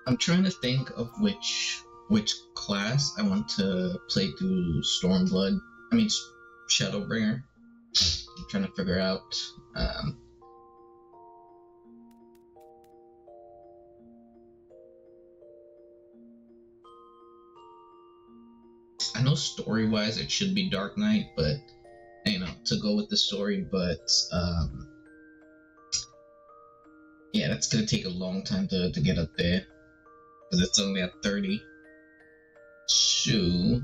I'm trying to think of which class I want to play through Stormblood. I mean, Shadowbringer. I'm trying to figure out. I know story-wise it should be Dark Knight, but you know, to go with the story, but yeah, that's gonna take a long time to get up there because it's only at 30. Shoo.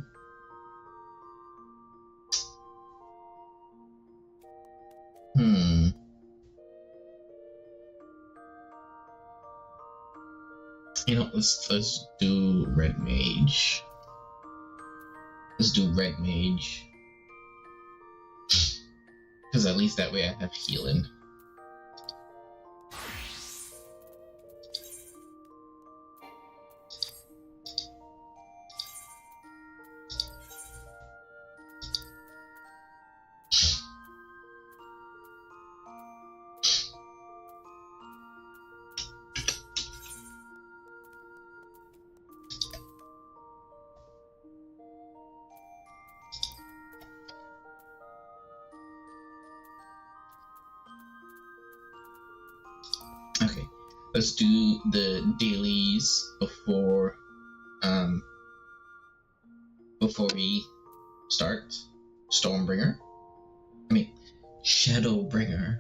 You know, let's do Red Mage. Let's do Red Mage. Because at least that way I have healing. Okay, let's do the dailies before we start Stormbringer. I mean, Shadowbringer.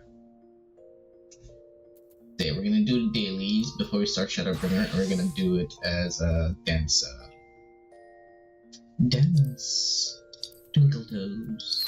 Okay, we're gonna do the dailies before we start Shadowbringer, and we're gonna do it as a dance. Dance. Twinkle toes.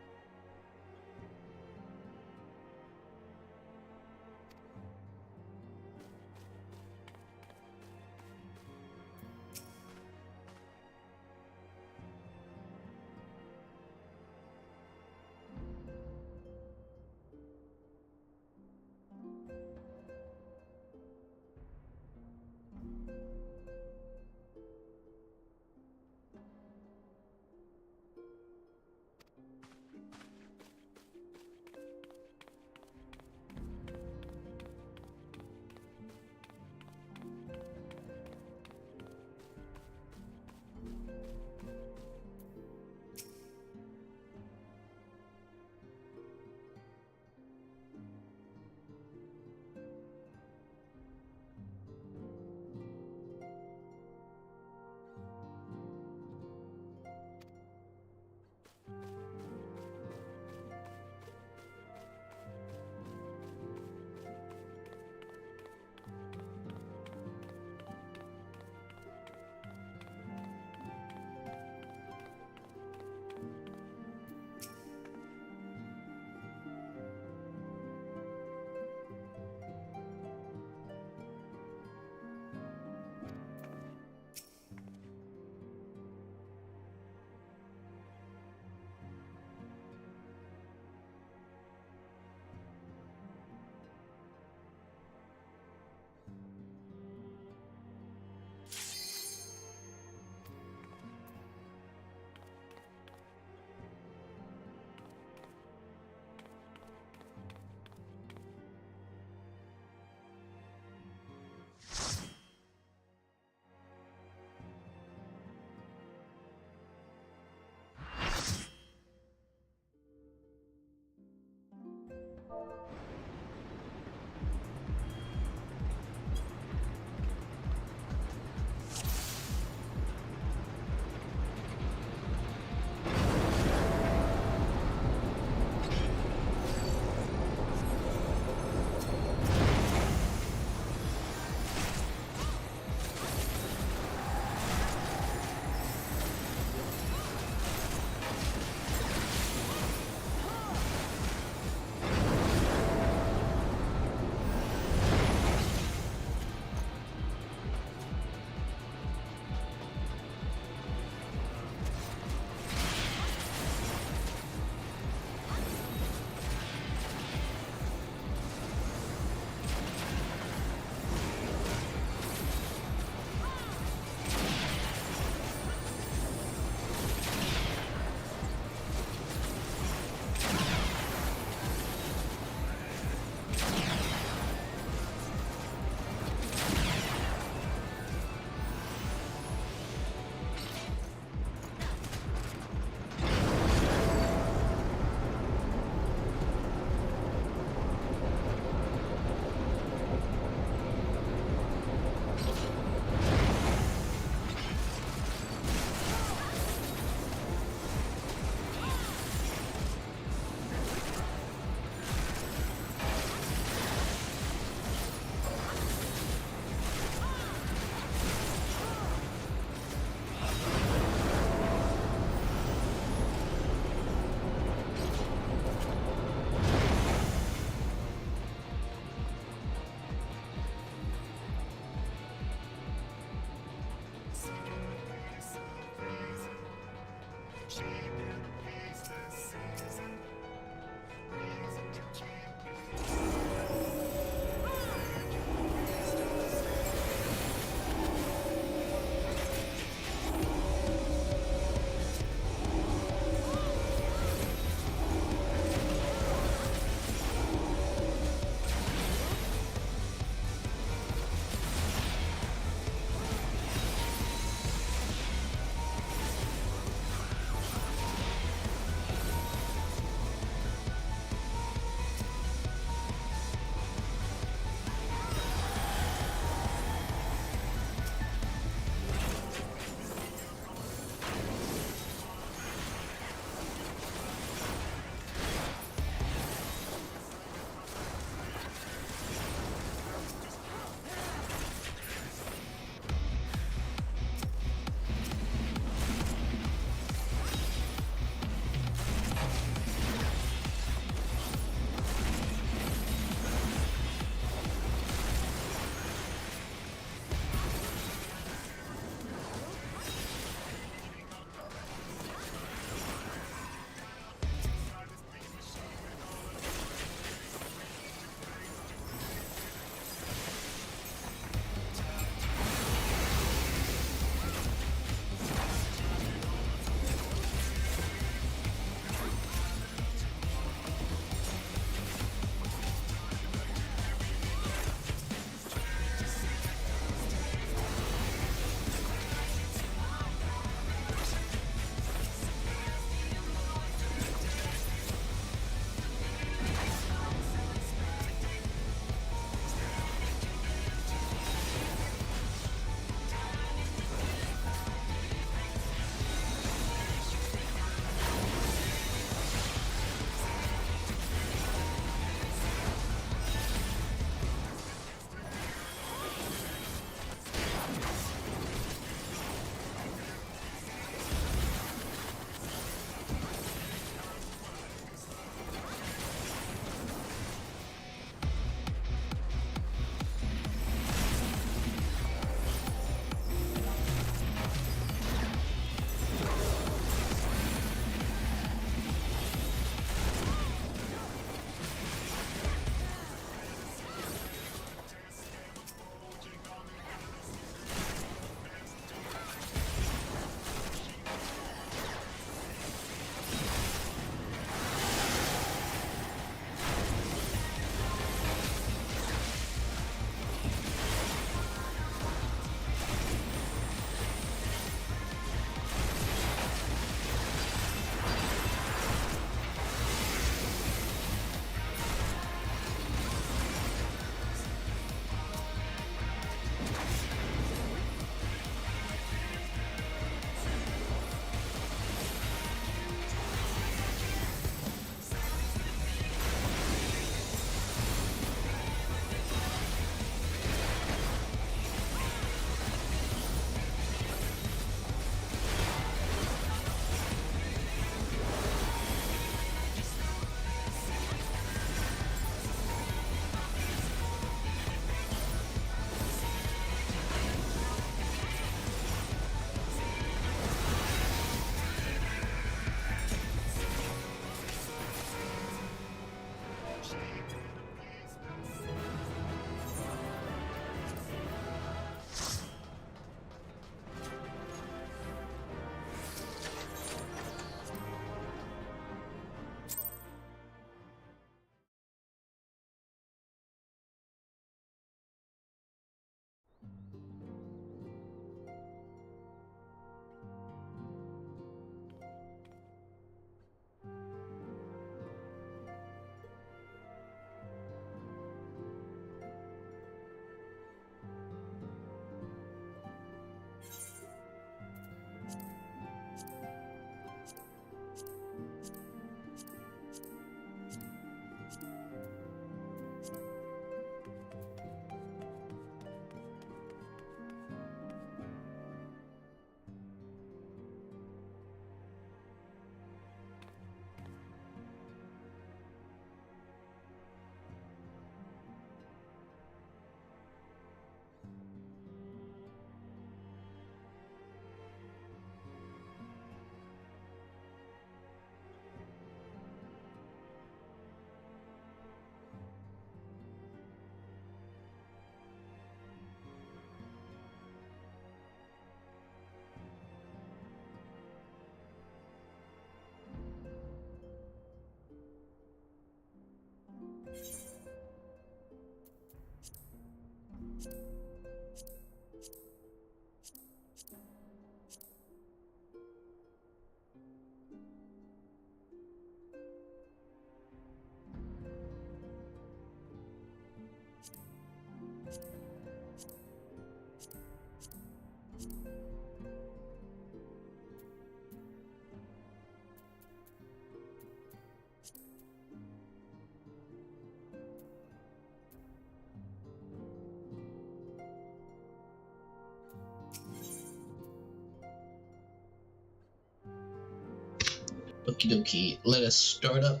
Okie dokie, let us start up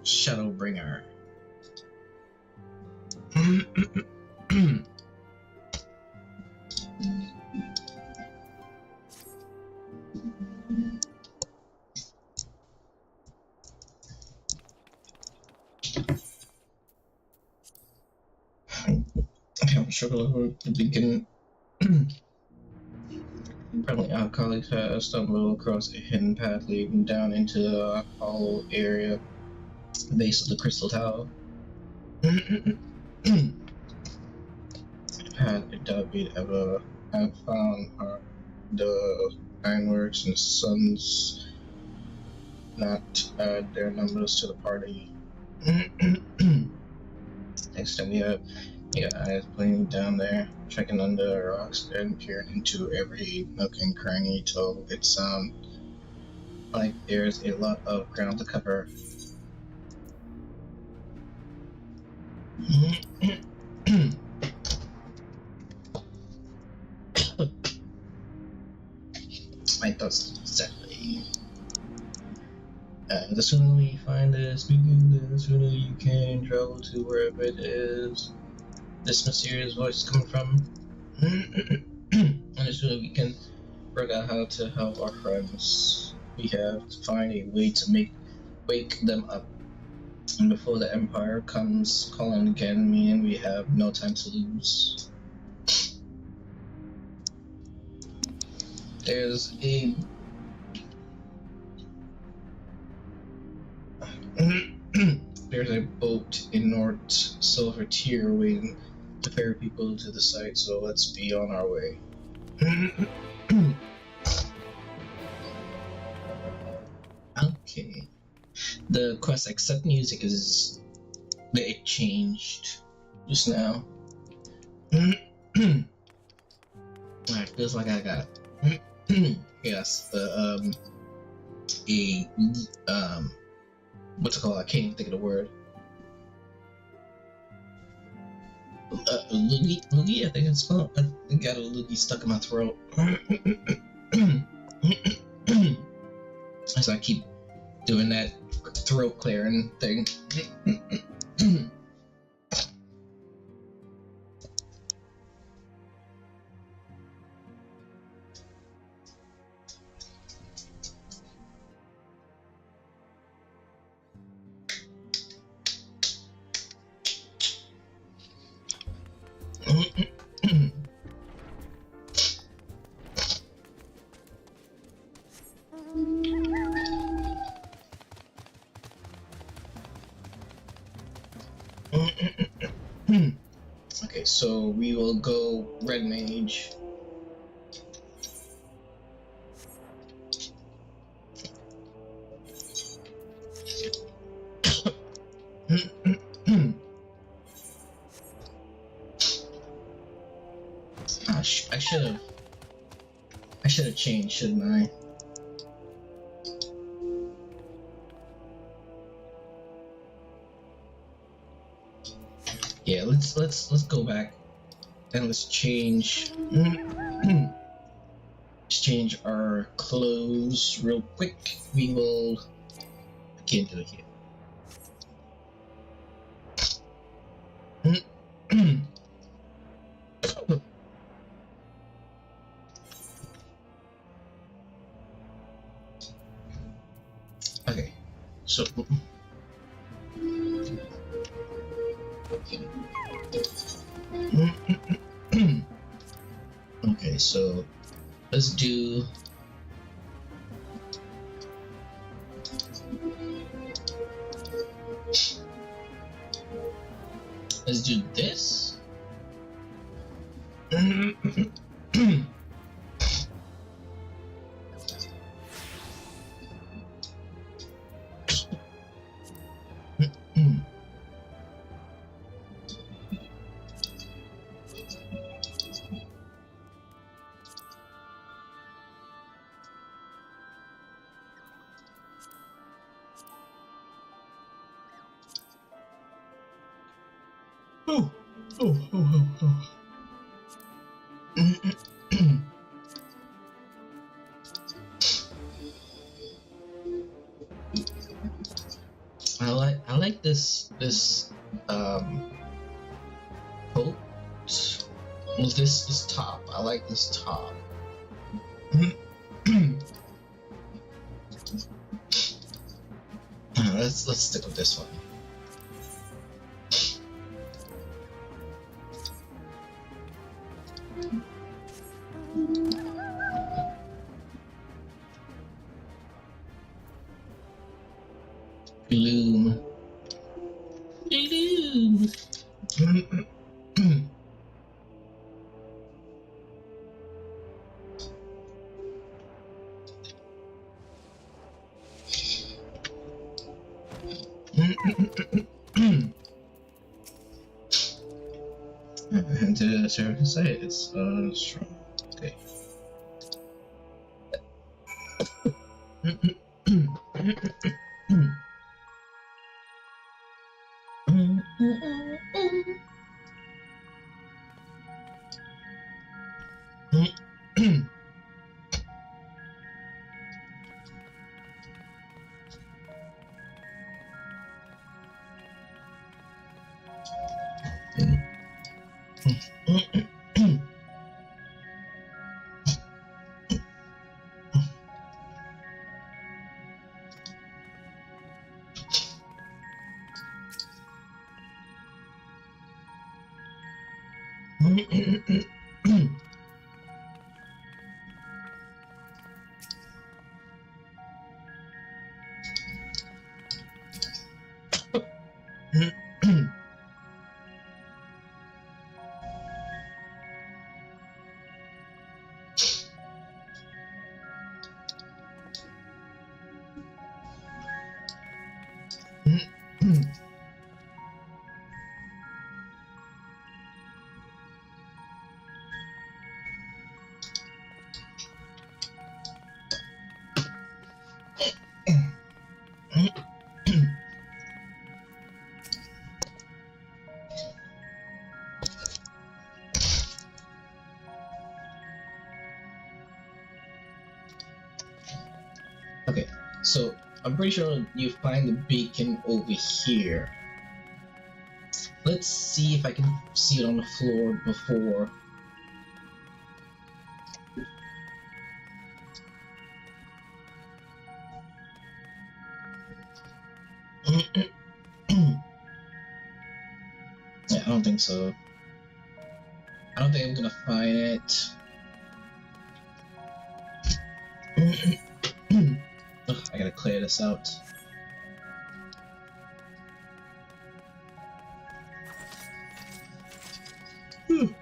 Shadowbringer. I'm struggling to begin. Apparently, our colleagues have stumbled across a hidden path leading down into a hollow area, the base of the crystal tower. Path I doubt we'd ever have found her. The ironworks and sons not add their numbers to the party. Next time we have eyes playing down there, checking under rocks and peering into every nook and cranny till it sounds like there's a lot of ground to cover. My thoughts exactly. The sooner we find this beacon, the sooner you can travel to wherever it is this mysterious voice is coming from. And the sooner we can work out how to help our friends. We have to find a way to wake them up. And before the Empire comes calling again, me and we have no time to lose. There's a there's a boat in North Silver Tier waiting to ferry people to the site, so let's be on our way. Okay. The quest accept music is it changed just now. Alright, feels like I got yes, what's it called? I can't even think of the word. Loogie, I think it's called. I got a loogie stuck in my throat. As I keep doing that throat clearing thing. Okay, so we will go Red Mage. I should have changed, shouldn't I? Yeah, let's go back and let's change. Let's change our clothes real quick. We will. I can't do it here. Okay, so. Okay, so let's do. Let's do this. Oh. I like this coat. Well, this top. I like this top. Let's stick with this one. Gloom. Gloom. And to Sarah can say it's strong. Okay. Okay, so I'm pretty sure you find the beacon over here. Let's see if I can see it on the floor before. Yeah, I don't think so. I don't think I'm gonna find it. Ugh, I gotta clear this out. Ooh,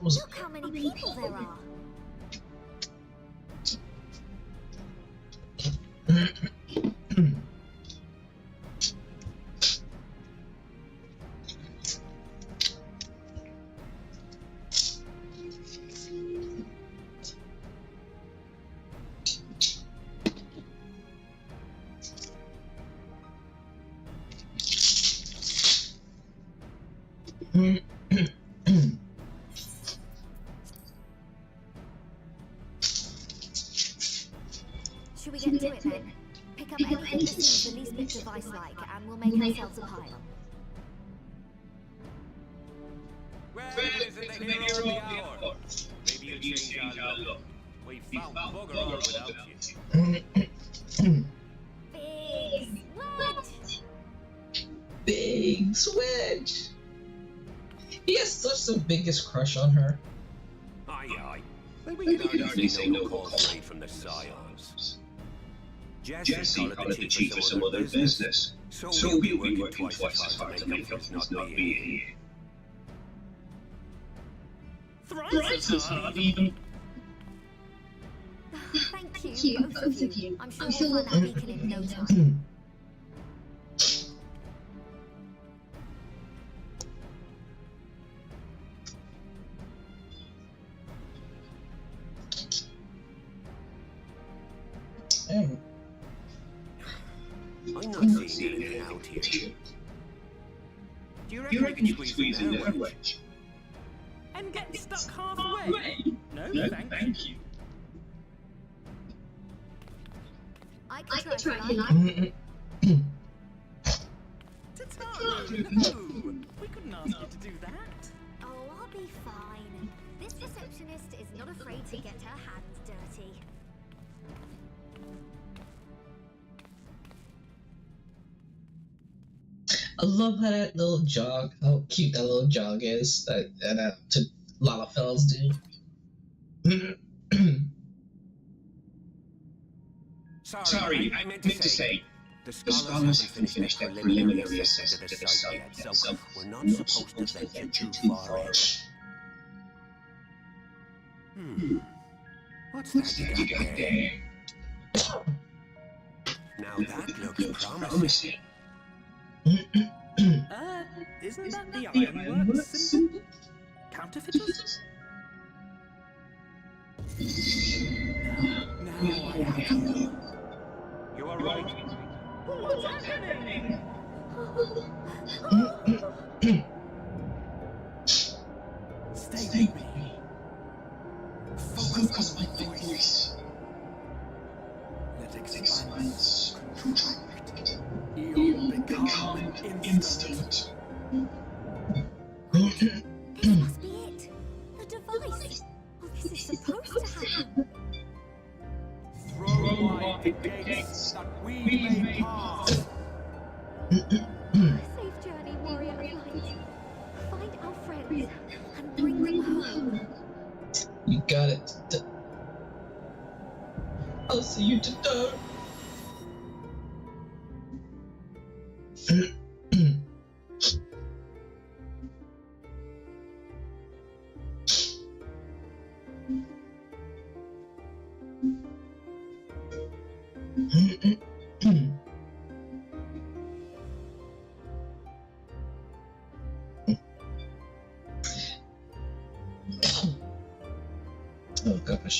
look how many people there are. Should we get to it then? Pick up anything that seems the least bit device-like, and we'll make ourselves a pile. Well, isn't the hero of the hour? Maybe you'll change our look. We found bugger all without you. Biggs! What? Switch! He has such the biggest crush on her. Aye. But we can hardly say no calls straight from the scions. Jesse called the chief of some other business, so we'll be working twice as hard to make up for not being here. Thrice as hard, even. Thank you, both of you. I'm sure we'll find that beacon in no time. I'm not seeing anything out here. Do you reckon you can squeeze in there, Wedge? And get stuck halfway? No, thank you. I can try if you like. To start with, no. We couldn't ask you to do that. Oh, I'll be fine. This receptionist is not afraid to get her hands dirty. I love how that little jog, how cute that little jog is that a lot of fellas do. Sorry, I meant to say, the scholars haven't finished their preliminary assessment of the site yet, so we're not supposed to venture too far in. What's that you got there? Now that looks promising. Isn't that the ironworks symbol? Counterfeiters? Now I have to know. You are right. What's happening? Stay with me. Focus on my voice. Let expanse contract. You'll become instant. This must be it. The device. Oh, this is supposed to happen. Throw wide the gates that we may pass. Safe journey, warrior of light. Find our friends and bring them home. You got it. I'll see you today. Oh gosh.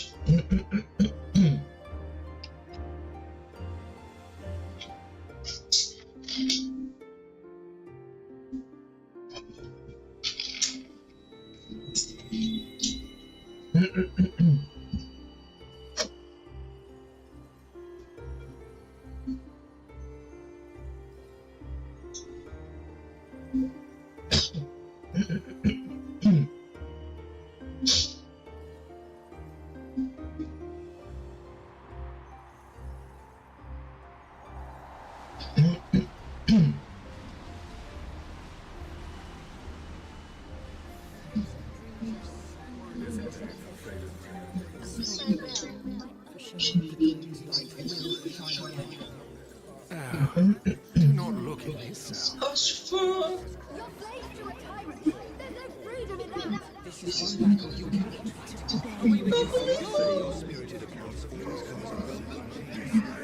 Do not look at this. Hush for You're slaves to a tyrant. There's no freedom in that. This is one battle you cannot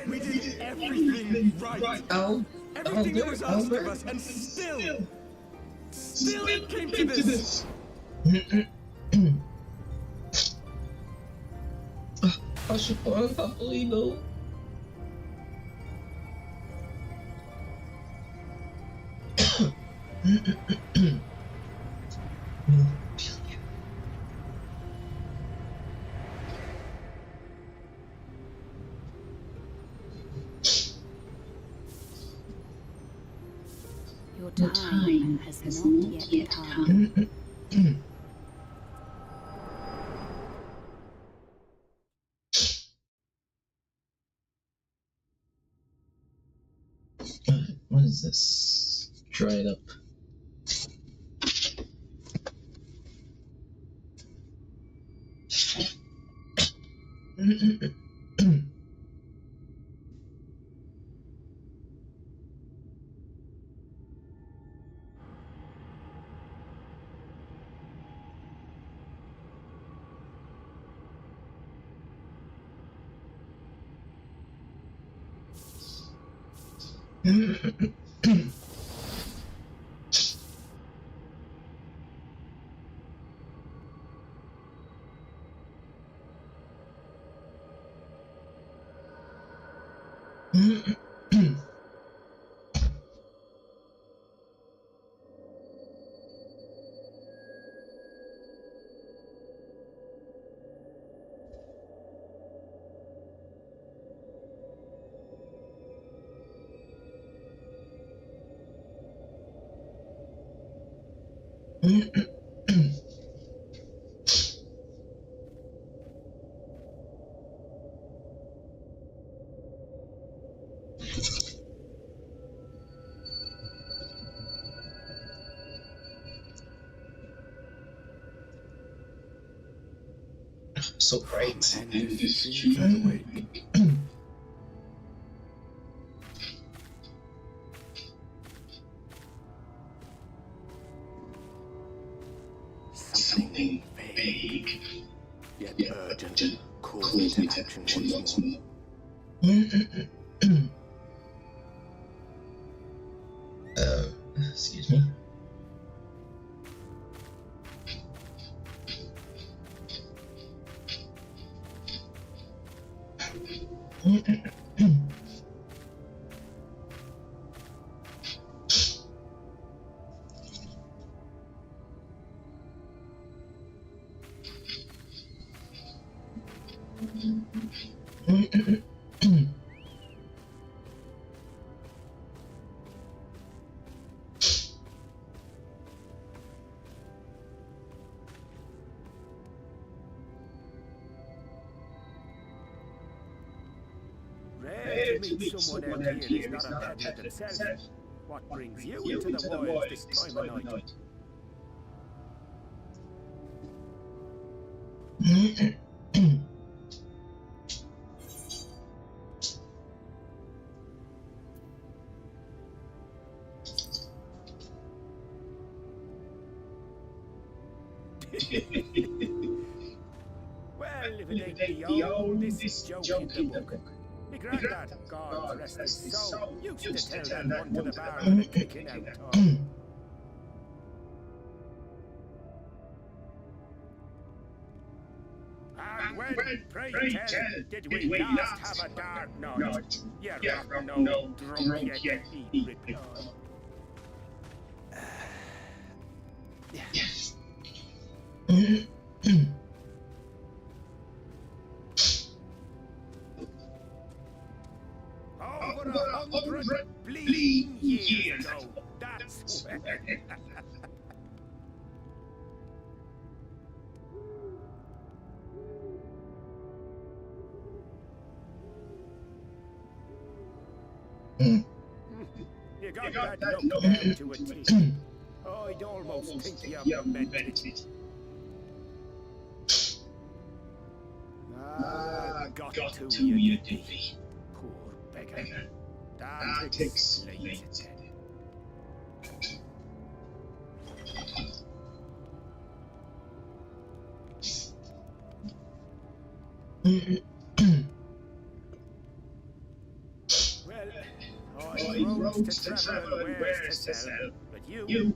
We did everything right. Oh, Everything that was asked of us, and still it came to this. Hush for Papolino. Your time has not yet come. What is this? Dried up So bright. And this is awake. Something vague, yet urgent, calls me to action once more. Excuse me. Rare to meet someone out here who's not a peddler themselves. What brings you into the wilds this time of night? Well, if it ain't the oldest joke in the book. My granddad, God rest his soul, used to tell that one to the bar with a kicking out talk. And when, pray tell, did we last have a dark night? Yeah, no drunk yet, he replied. Yes. Over 100 bleeding years ago, that's where. You got that knocked down to a T. I'd almost think you meant it. Got to you, did he? Poor beggar. That explains it. Well, I roads to travel and wares to sell, but you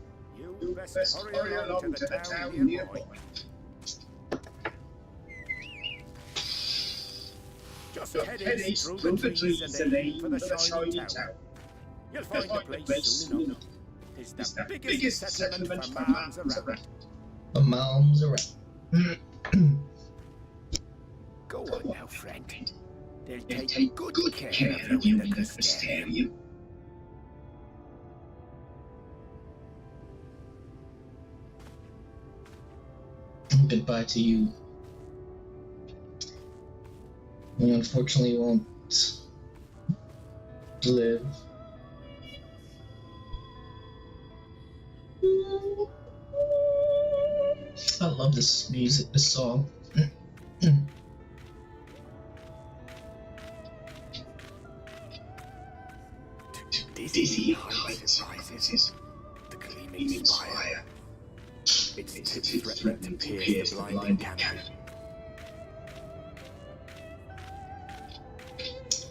best hurry along to the town nearby. Just head east through the trees and aim for the shiny town. You'll find the place soon enough. It's the biggest settlement for miles around. For miles around. Go on now, friend. They'll take good care of you in the Crystarium. Goodbye to you. You unfortunately won't live. I love this music, this song. dizzy height rises. The gleaming spire. Its tips threaten to pierce the blinding canopy.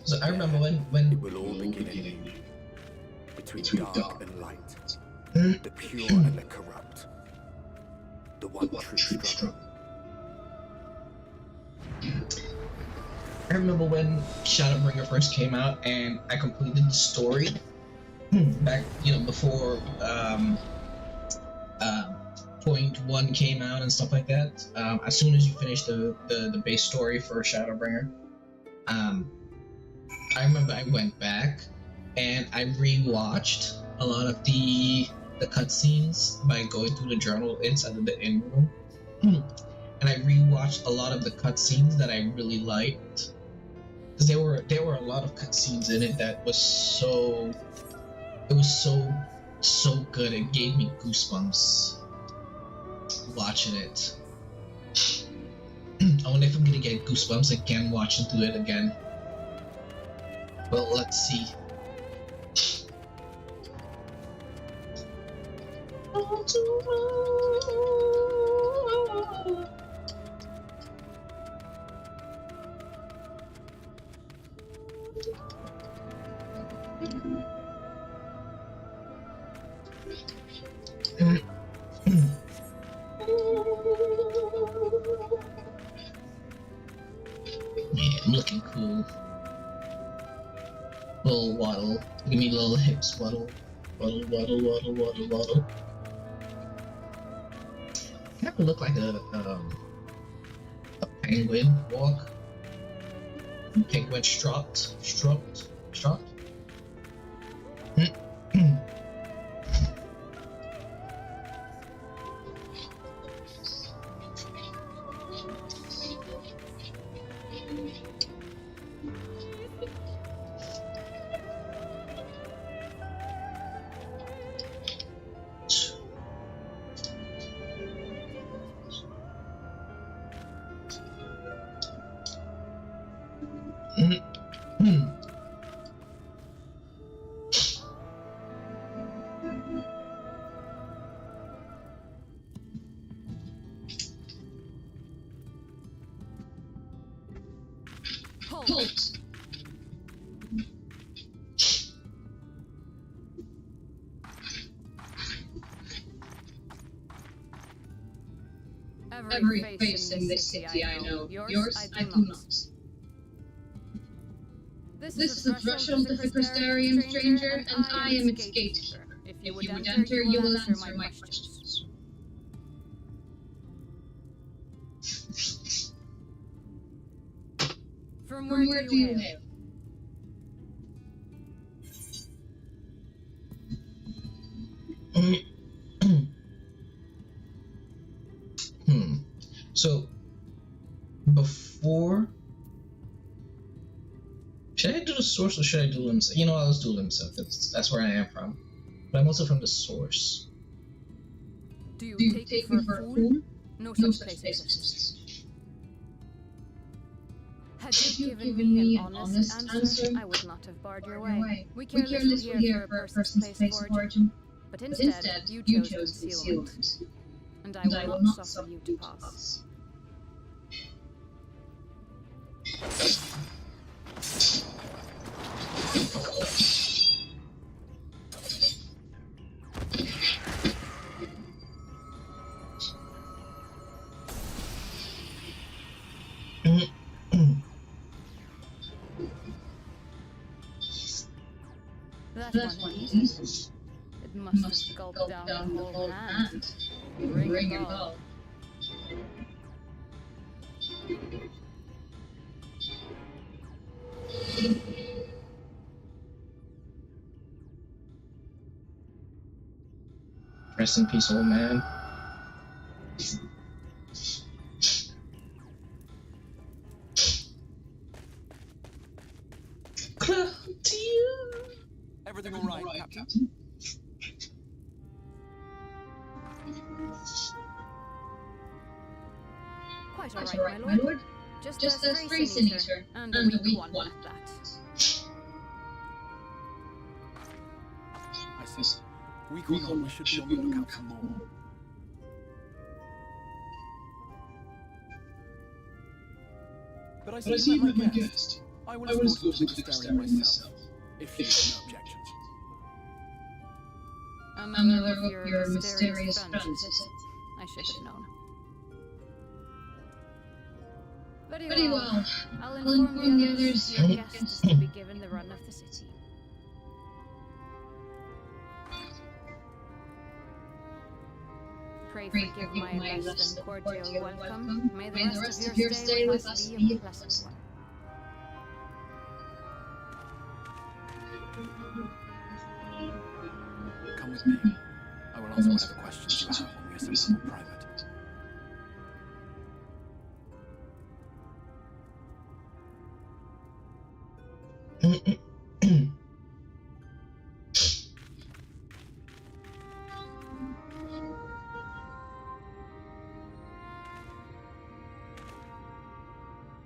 So I remember when It will all begin anew. Between dark and light. The pure and the corrupt. The one true struggle. I remember when Shadowbringer first came out and I completed the story back, before point 1 came out and stuff like that. As soon as you finish the base story for Shadowbringer, I remember I went back and I rewatched a lot of the cutscenes by going through the journal inside of the in room, and I rewatched a lot of the cutscenes that I really liked, because there were a lot of cutscenes in it that was so good. It gave me goosebumps watching it. I wonder if I'm gonna get goosebumps again watching through it again. Well, let's see. Yeah, I'm looking cool. Little waddle. Give me little hips waddle. Waddle, waddle, waddle, waddle, waddle. Kind of look like a penguin walk. Penguin strut. Halt! Every face in this city I know. Yours I do not. This is the threshold of the Crystarian stranger, and I am its gatekeeper. If you would enter, you will answer my questions. From where do you hail? So, before... Should I do the source or should I do Limsa? You know, I'll just do Limsa. That's where I am from. But I'm also from the source. Do you take me for a fool? No such place exists. Had you given me an honest answer, I would not have barred your way. We care little here for a person's place of origin. But instead, you chose concealment. And I will not suffer you to pass. That one is. It must have gulped down the whole hand. Ring your bell. Rest in peace, old man. Everything all right, Captain? Quite all right, my lord. Just a stray senator, and a weak one at that. Listen, week on, we should be on the lookout for more. But I see you met my guest. I will escort him to the Crystarium myself, if you have no objections. Another of your mysterious friends, is it? I should have known. Very well. I'll inform the others your guest is to be given the run of the city. Pray forgive my less than cordial welcome. May the rest of your stay with us be a pleasant one. Come with me. I will answer whatever questions you have when we assemble in private.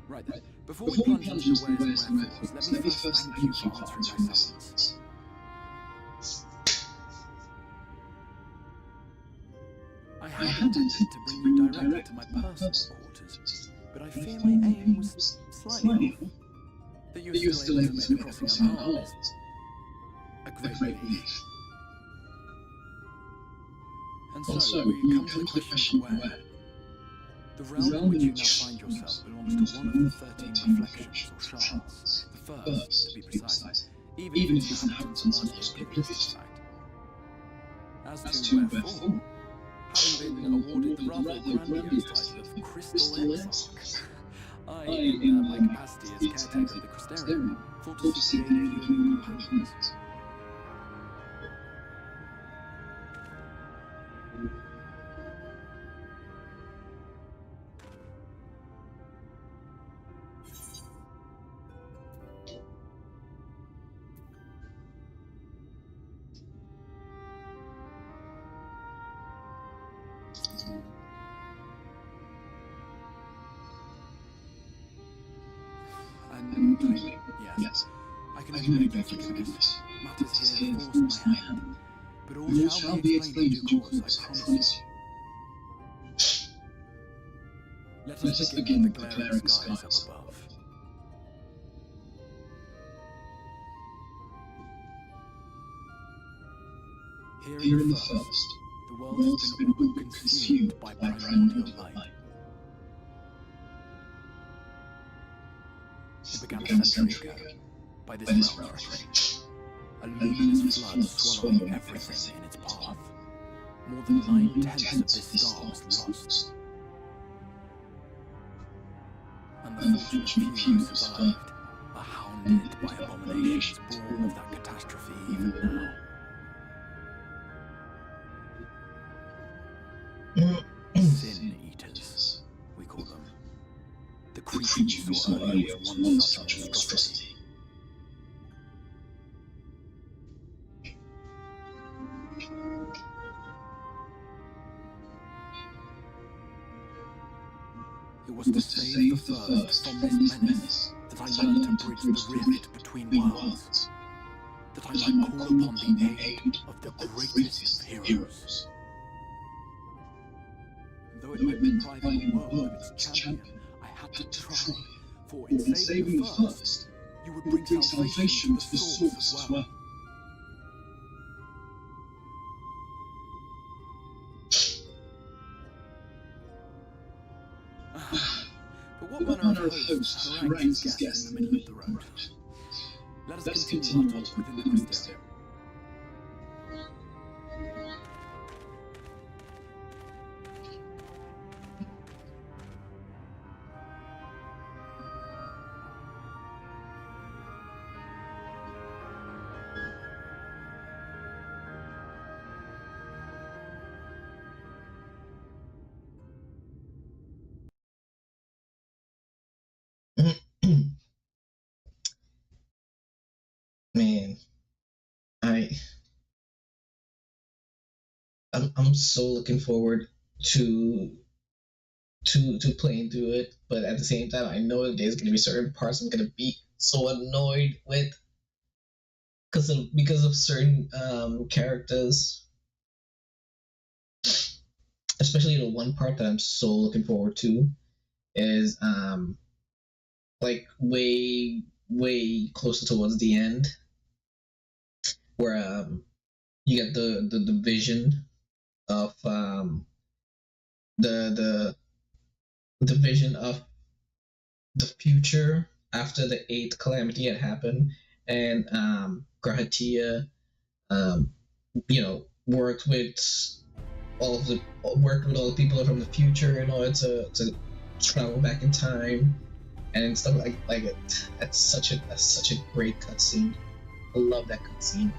Right then, before we plunge into the wheres and wherefores, let me first thank you for answering my summons. I had intended to bring you directly to my personal quarters, but I fear my aim was slightly off. That you were still able to make the crossing unharmed is a great relief. And so, we come to the question of where. The realm in which you now find yourself belongs to one of the 13 reflections, or shards, the first, to be precise, even if its inhabitants are largely oblivious to the fact. As to wherefore, having been awarded the rather grandiose title of Crystal Exarch, I, in my capacity as caretaker of the Crystarium, thought to seek the aid of your companions. And yes, I can only beg your forgiveness. Matters here force my hand, but all shall be explained in due course, I promise you. Let us begin with the glaring skies up above. Here in the first, the world has been all consumed by primordial light. It began a century ago, by this realm's treachery. A luminous flood swallowing everything in its path. More than 9/10 of this star was lost. And the fortunate few who survived are hounded by abominations born of that catastrophe even now. Sin eaters, we call them. The creature you saw earlier was one such monstrosity. It was to save the first from this menace that I learned to bridge the rift between worlds, that I might call upon the aid of the greatest of heroes. Though it might deprive the world of its champion, I had to try, for in saving the first, you would bring salvation to the source as well. But what manner of host harangues his guests in the middle of the road? Let us continue our talk within the Crystarium. Man, I'm so looking forward to playing through it, but at the same time, I know there's gonna be certain parts I'm gonna be so annoyed with. because of certain characters, especially the one part that I'm so looking forward to is like way closer towards the end, where you get the vision of the vision of the future after the 8th calamity had happened, and Grahatia worked with all the people from the future in order to travel back in time and stuff like it. That's such a great cutscene. I love that cutscene.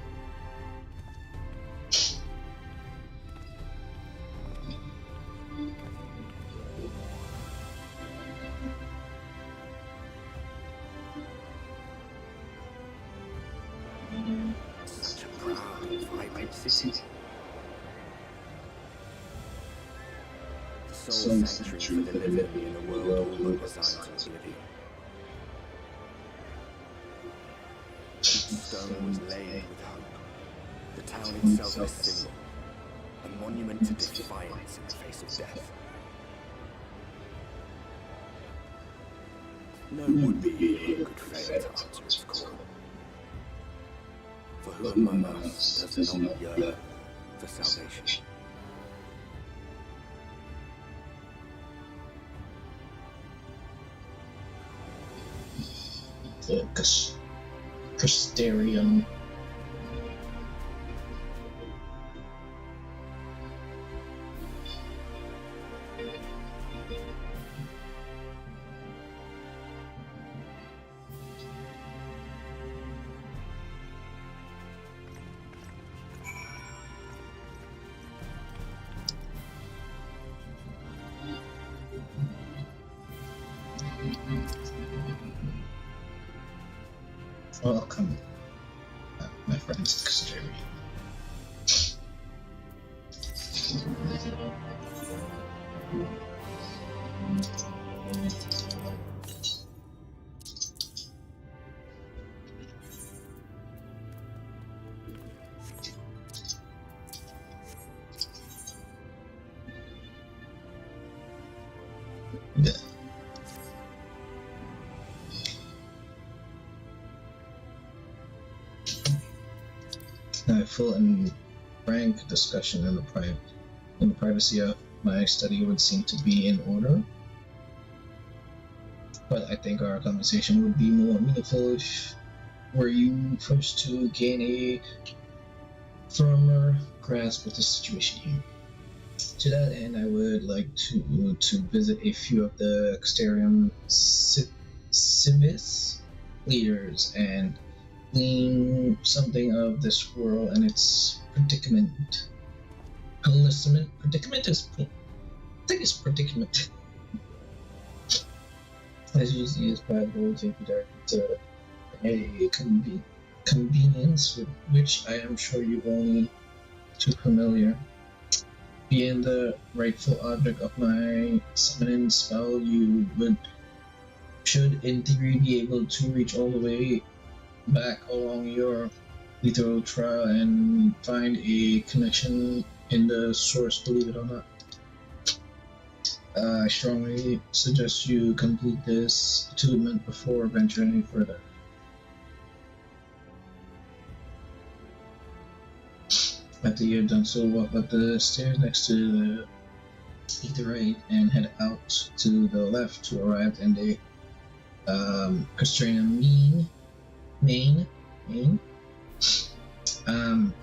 Such a proud and vibrant city. The soul sanctuary for the living in a world all but resigned to oblivion. Each stone was laid with hope. The town itself a symbol, a monument to defiance in the face of death. No would-be hero could fail to answer its call. For who among us does not yearn for salvation? The Casterium. Welcome, my friends, Casterium. Yeah. A full and frank discussion in the privacy of my study would seem to be in order. But I think our conversation would be more meaningful if were you first to gain a firmer grasp of the situation here. To that end, I would like to visit a few of the Casterium civis leaders and glean something of this world and its predicament. Predicament is. I think it's predicament. As usually is bad will take you directly to a convenience with which I am sure you're only too familiar. Being the rightful object of my summoning spell, you should in theory be able to reach all the way back along your lethal trial and find a connection in the source, believe it or not. I strongly suggest you complete this attunement before venturing any further. After you've done so, walk up the stairs next to the Etherite and head out to the left to arrive in the Casterium main.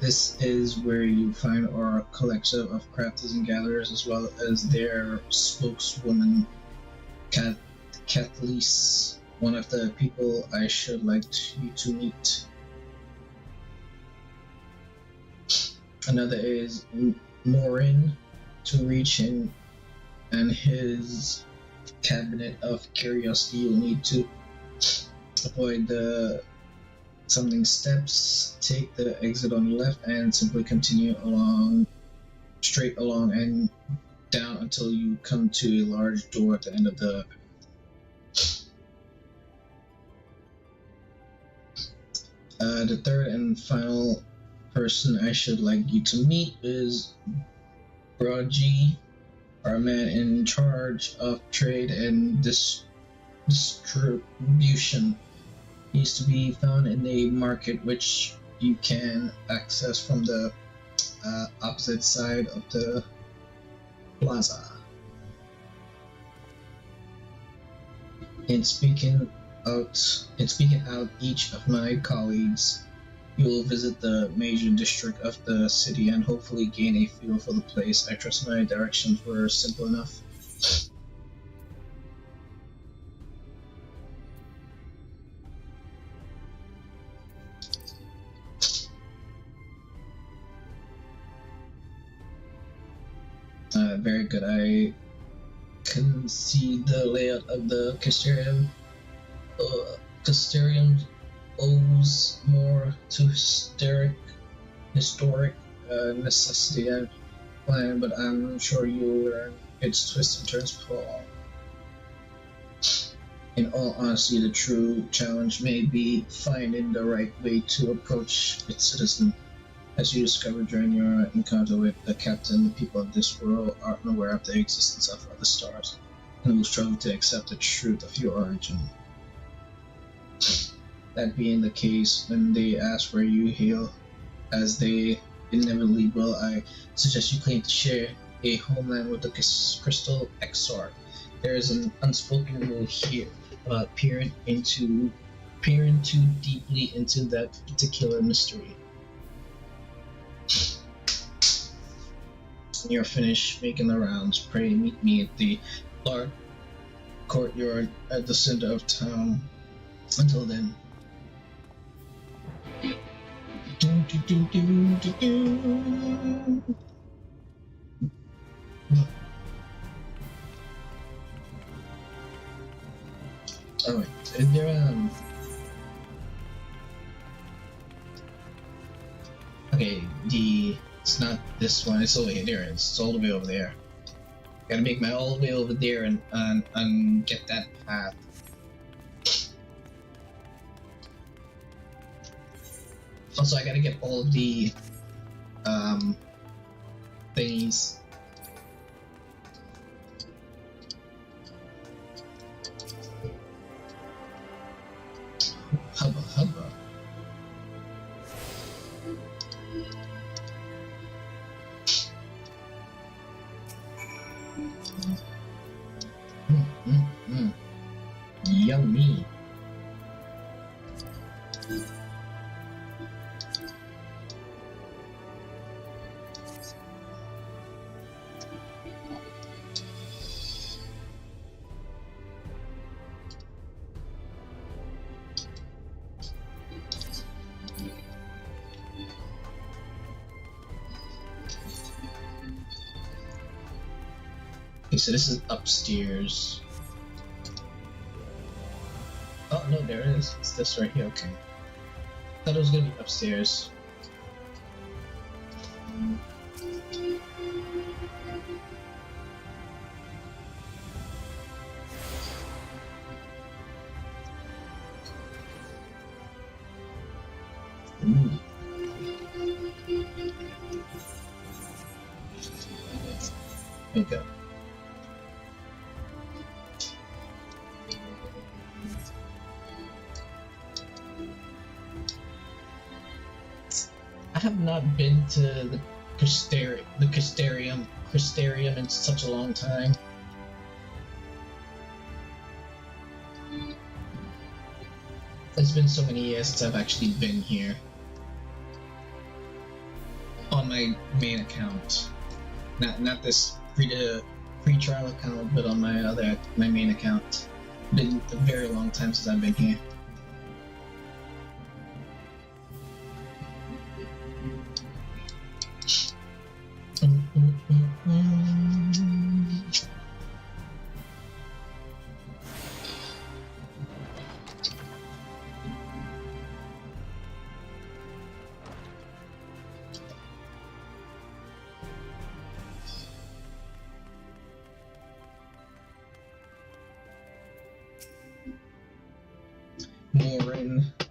This is where you find our collective of crafters and gatherers, as well as their spokeswoman, Kathleen, one of the people I should like you to meet. Another is Morin, to reach him and his cabinet of curiosity. You'll need to avoid the summoning steps, take the exit on the left, and simply continue straight along and down until you come to a large door at the end of the The third and final person I should like you to meet is Brogy, our man in charge of trade and distribution. He is to be found in a market which you can access from the opposite side of the plaza. In speaking out each of my colleagues, you will visit the major district of the city and hopefully gain a feel for the place. I trust my directions were simple enough. Very good. I can see the layout of the Castellium. Castellium owes more to historic necessity and plan, but I'm sure you'll learn its twists and turns before. In all honesty, the true challenge may be finding the right way to approach its citizen. As you discovered during your encounter with the captain, the people of this world are unaware of the existence of other stars, and will struggle to accept the truth of your origin. That being the case, when they ask where you hail, as they inevitably will, I suggest you claim to share a homeland with the Crystal Exarch. There is an unspoken rule here about peering too deeply into that particular mystery. When you're finished making the rounds, pray meet me at the large courtyard at the center of town. Until then. Alright, is there okay, it's not this one, it's over here, there it is, it's all the way over there. Gotta make my all the way over there and get that path. Also, I gotta get all of the thingies. Hubba hubba. Yummy. Okay, so this is upstairs. Oh no, there it is. It's this right here, okay. Thought it was gonna be upstairs. Ooh. There you go. I have not been to the Crystarium in such a long time. It's been so many years since I've actually been here. On my main account. Not this free trial account, but on my main account. Been a very long time since I've been here.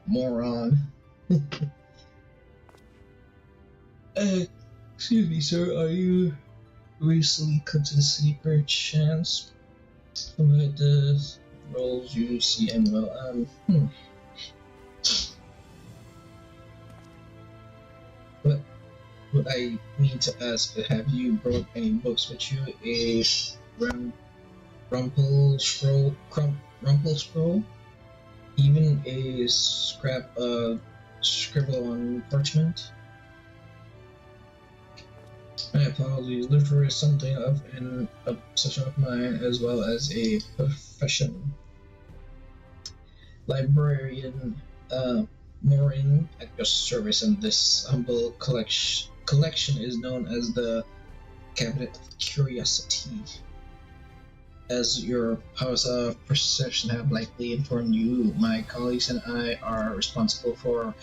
Moron. Excuse me, sir, are you recently come to the city per chance? About the roles you see and well, What I mean to ask, have you brought any books with you? A rumple scroll? Even a scrap of scribble on parchment? My apologies, literature is something of an obsession of mine as well as a profession. Librarian Morin at your service, and this humble collection is known as the Cabinet of Curiosity. As your powers of perception have likely informed you, my colleagues and I are responsible for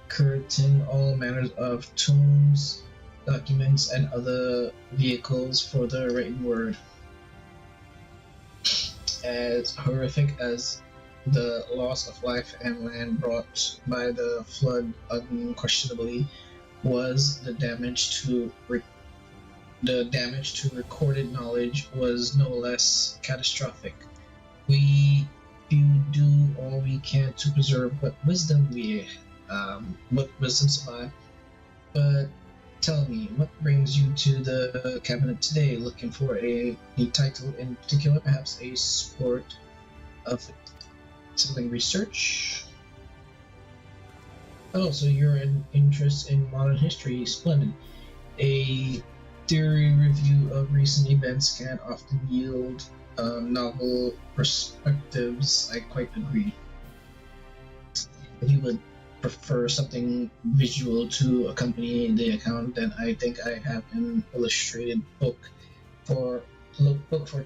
curating all manners of tomes, documents, and other vehicles for the written word. As horrific as the loss of life and land brought by the flood unquestionably was, the damage to recorded knowledge was no less catastrophic. We do all we can to preserve what wisdom survive. But tell me, what brings you to the cabinet today? Looking for a title in particular, perhaps a sport of something research? Oh, so you're an interest in modern history. Splendid. A theory review of recent events can often yield novel perspectives. I quite agree. If you would prefer something visual to accompany the account, then I think I have an illustrated book for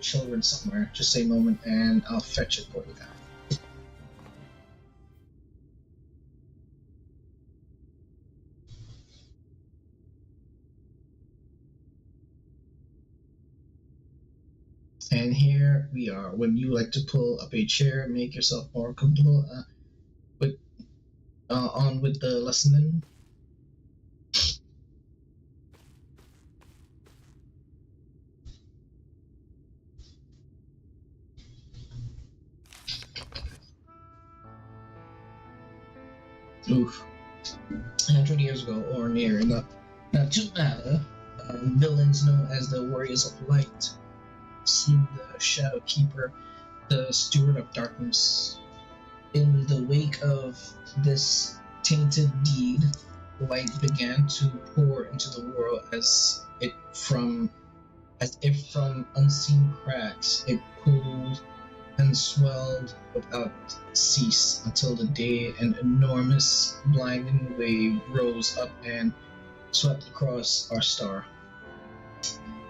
children somewhere. Just a moment and I'll fetch it for you now. And here we are. Would you like to pull up a chair, make yourself more comfortable? On with the lesson then. Oof. 100 years ago, or near enough. Not to matter, villains known as the Warriors of Light slew the Shadow Keeper, the Steward of Darkness. In the wake of this tainted deed, light began to pour into the world as if from unseen cracks. It pooled and swelled without cease until the day an enormous blinding wave rose up and swept across our star.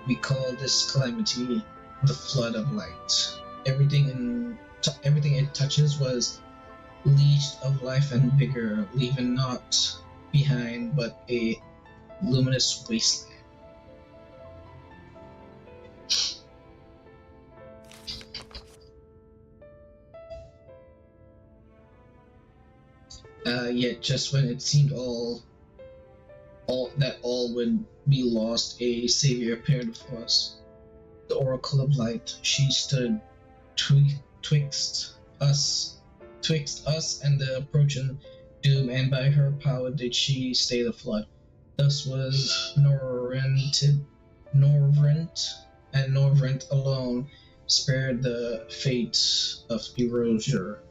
We call this calamity the flood of light. Everything it touches was leached of life and vigor, leaving naught behind but a luminous wasteland. Yet just when it seemed all would be lost, a savior appeared before us. The Oracle of Light. She stood twixt us and the approaching doom, and by her power did she stay the flood. Thus was Norvrent, and Norvrent alone spared the fate of erasure.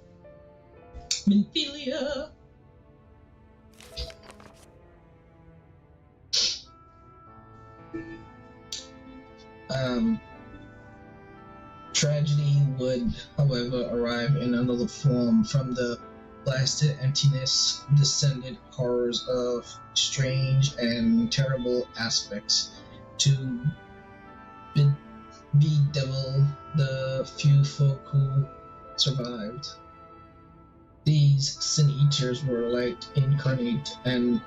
Minfilia! Tragedy would, however, arrive in another form. From the blasted emptiness descended horrors of strange and terrible aspects to bedevil the few folk who survived. These sin eaters were light incarnate, and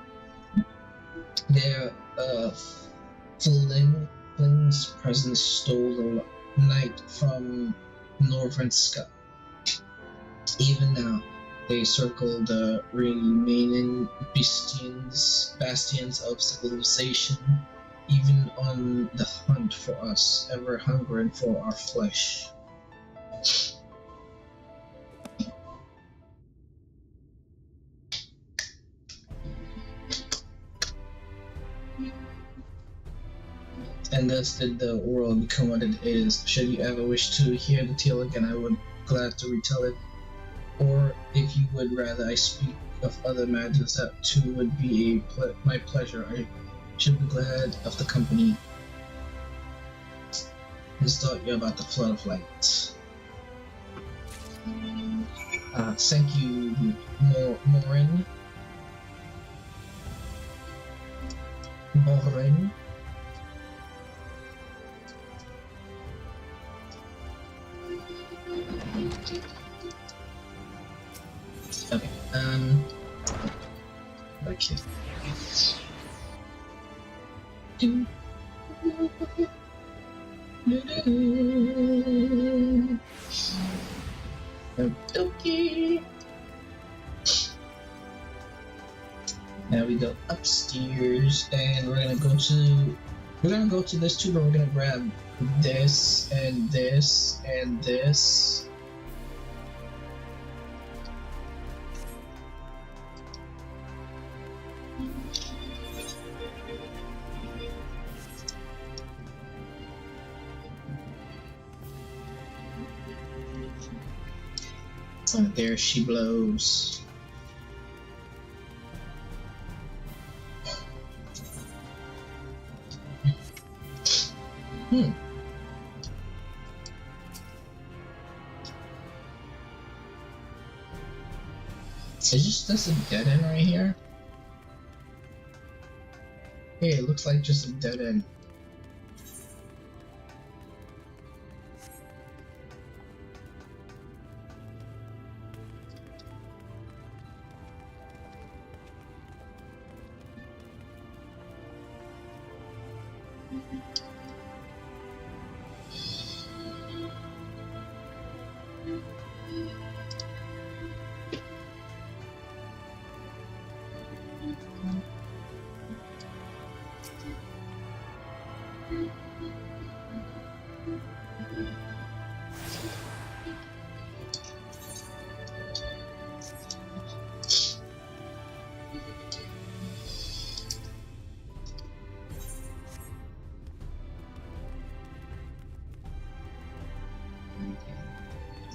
their Fling's presence stole the night from Norvrent's sky. Even now, They circle the remaining bastions of civilization, even on the hunt for us, ever hungering for our flesh. And thus did the world become what it is. Should you ever wish to hear the tale again, I would glad to retell it. Or if you would rather I speak of other matters, that too would be my pleasure. I should be glad of the company. Just thought you about the flood of light. Thank you, Morin. Okay, okay. Okay. Now we go upstairs, and we're gonna go to this too, but we're gonna grab this and this and this. And there she blows. Is this a dead end right here? Hey, it looks like just a dead end.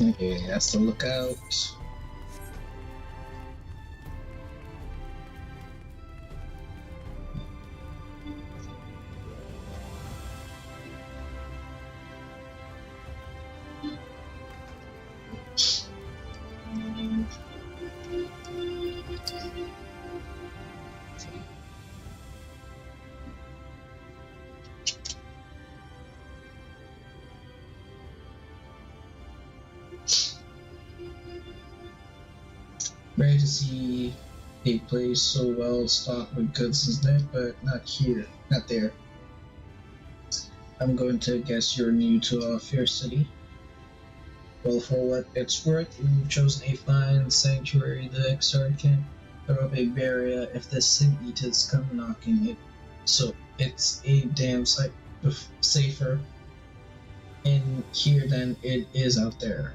Okay, that's the lookout. Rare to see a place so well stocked with goods as that, but not here, not there. I'm going to guess you're new to our fair city. Well, for what it's worth, you've chosen a fine sanctuary. The Exard can throw up a barrier if the Sin Eaters come knocking it. So it's a damn sight safer in here than it is out there.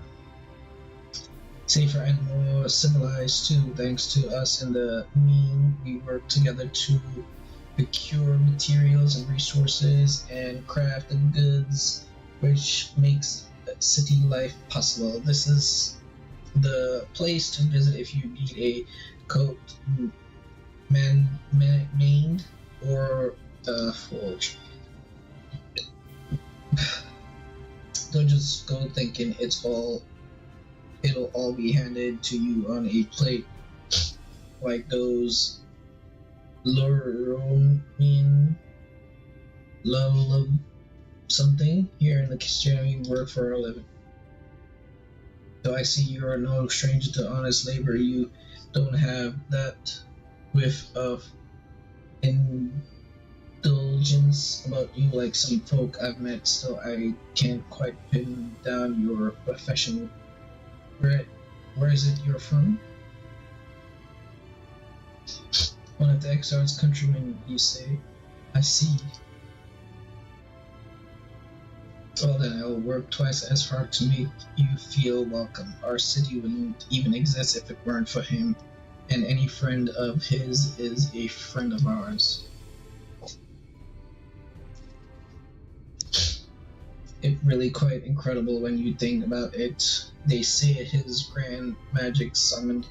Safer and more civilized too, thanks to us and the mean we work together to procure materials and resources and craft the goods, which makes city life possible. This is the place to visit if you need a coat maned or forge. Don't just go thinking it'll all be handed to you on a plate like those Loromian love something here in the kitchen we work for a living. Though I see you are no stranger to honest labor, you don't have that whiff of indulgence about you like some folk I've met. Still, I can't quite pin down your profession. Where is it you're from? One of the Exar's countrymen, you say? I see. Well then, I will work twice as hard to make you feel welcome. Our city wouldn't even exist if it weren't for him, and any friend of his is a friend of ours. It's really quite incredible when you think about it. They say his grand magic summoned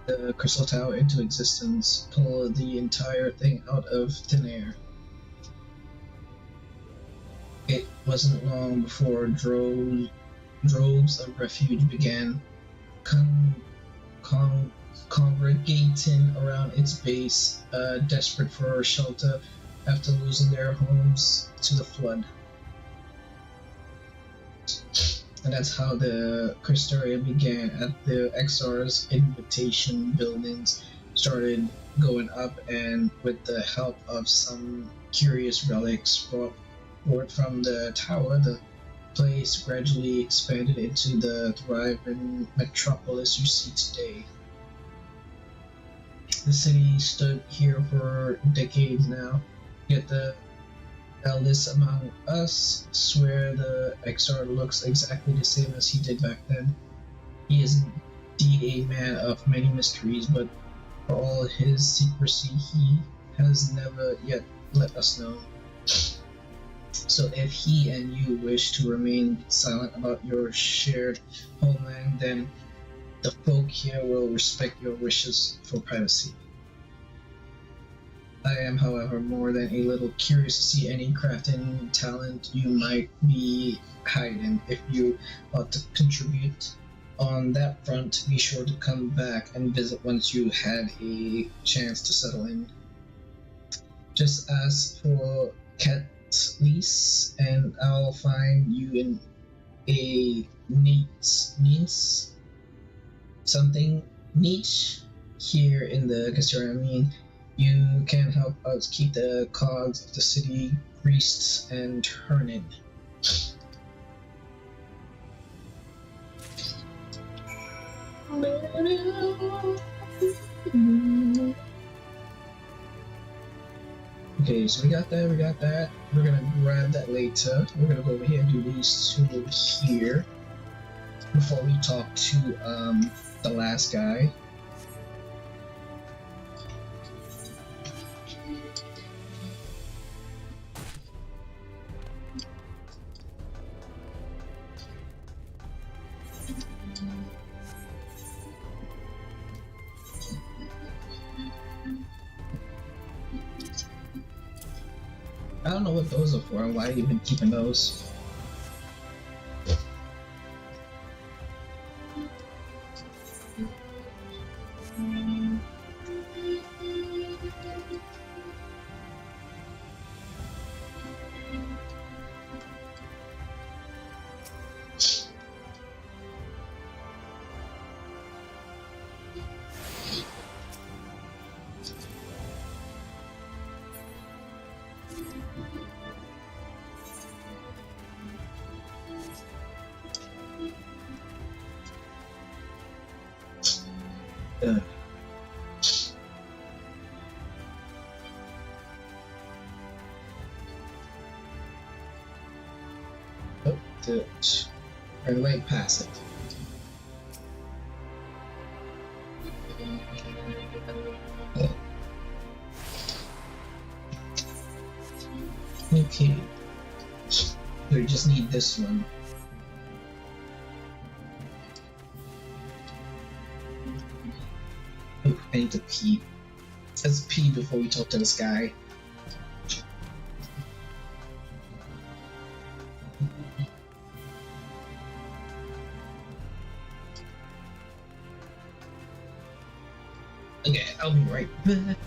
the Crystal Tower into existence, pulled the entire thing out of thin air. It wasn't long before droves of refuge began congregating around its base, desperate for shelter after losing their homes to the flood. And that's how the Crystal began. At the XR's invitation, buildings started going up, and with the help of some curious relics brought forth from the tower, the place gradually expanded into the thriving metropolis you see today. The city stood here for decades now, yet the eldest among us swear the XR looks exactly the same as he did back then. He is indeed a man of many mysteries, but for all his secrecy, he has never yet let us know. So if he and you wish to remain silent about your shared homeland, then the folk here will respect your wishes for privacy. I am, however, more than a little curious to see any crafting talent you might be hiding. If you want to contribute on that front, be sure to come back and visit once you had a chance to settle in. Just ask for Catlease, and I'll find you in a niche here in the Casera. I mean, you can help us keep the cogs of the city greased and turning. Okay, so we got that. We're gonna grab that later. We're gonna go over here and do these two here before we talk to the last guy. I don't know what those are for and why you've been keeping those. And right past it. Okay. We just need this one. Oh, I need to pee. Let's pee before we talk to this guy. Okay, I'll be right back.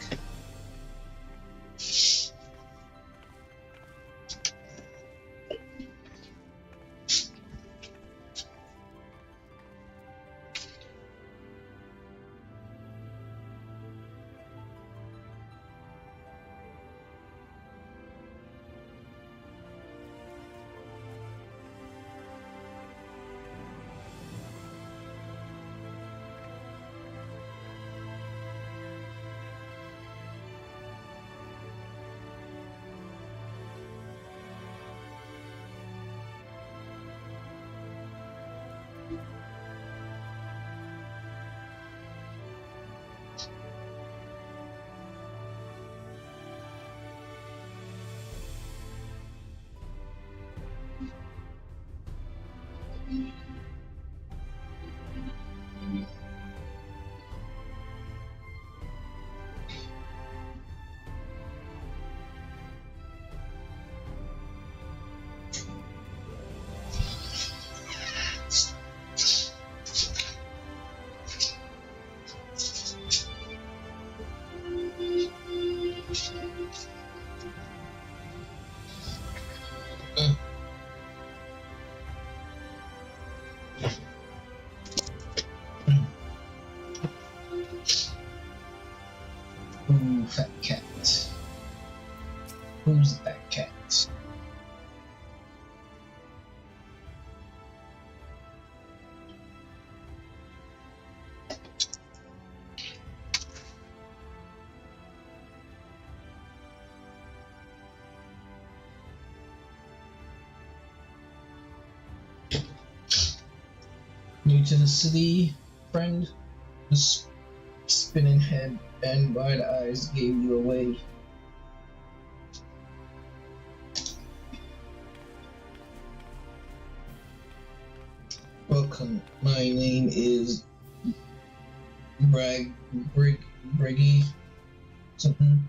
Who's that cat? New to the city, friend? The spinning head and wide eyes gave you away. Welcome, my name is Briggy something,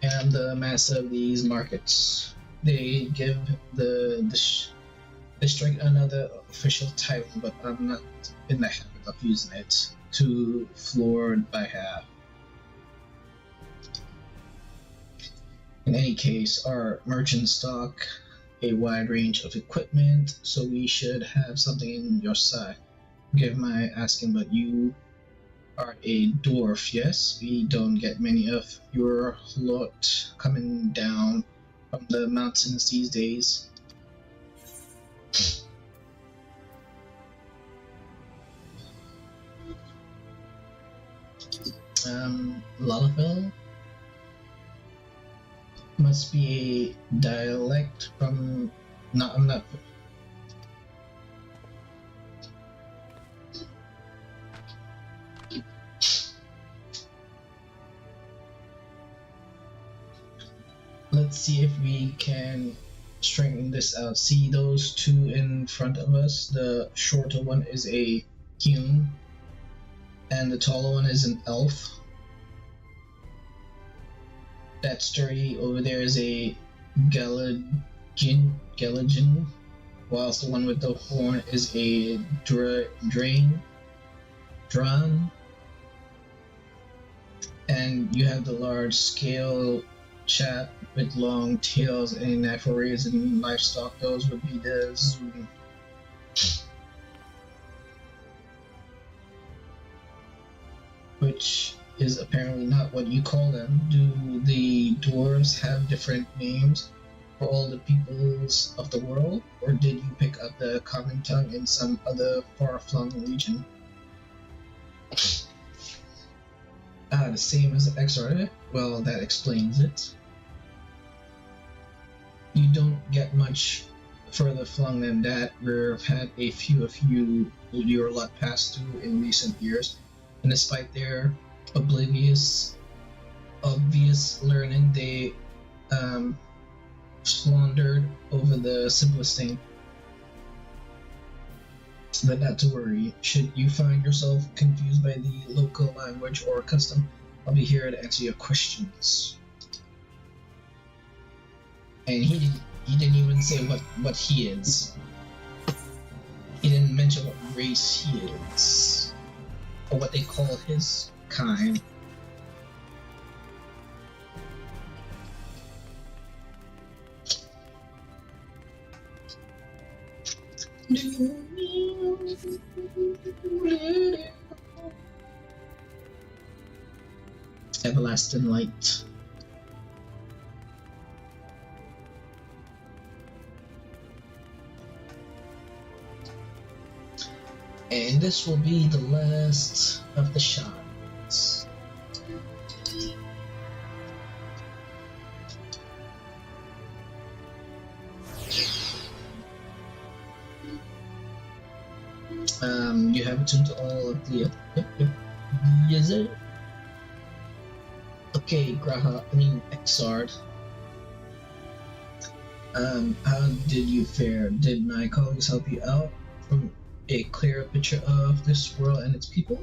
and I'm the master of these markets. They give the district another official title, but I'm not in the habit of using it. To floored by half. In any case, our merchant stock a wide range of equipment, so we should have something in your side. Forgive my asking, but you are a dwarf, yes? We don't get many of your lot coming down from the mountains these days. Lalafell must be a dialect from. No, I'm not. Let's see if we can straighten this out. See those two in front of us? The shorter one is a human, and the taller one is an elf. That sturdy over there is a Galadjin, whilst the one with the horn is a Dran. And you have the large scale chap with long tails and natural raising livestock. Those would be the Zoom. Which is apparently not what you call them. Do the dwarves have different names for all the peoples of the world, or did you pick up the common tongue in some other far-flung region? The same as the XR? Well, that explains it. You don't get much further flung than that. We've had a few of your lot pass through in recent years, and despite their obvious learning, they floundered over the simplest thing. But not to worry. Should you find yourself confused by the local language or custom, I'll be here to answer your questions. And he didn't even say what he is. He didn't mention what race he is, or what they call his kind. Everlasting light. And this will be the last of the shots. You have attuned to all of the. Is it? Okay, Exard. How did you fare? Did my colleagues help you out from a clearer picture of this world and its people?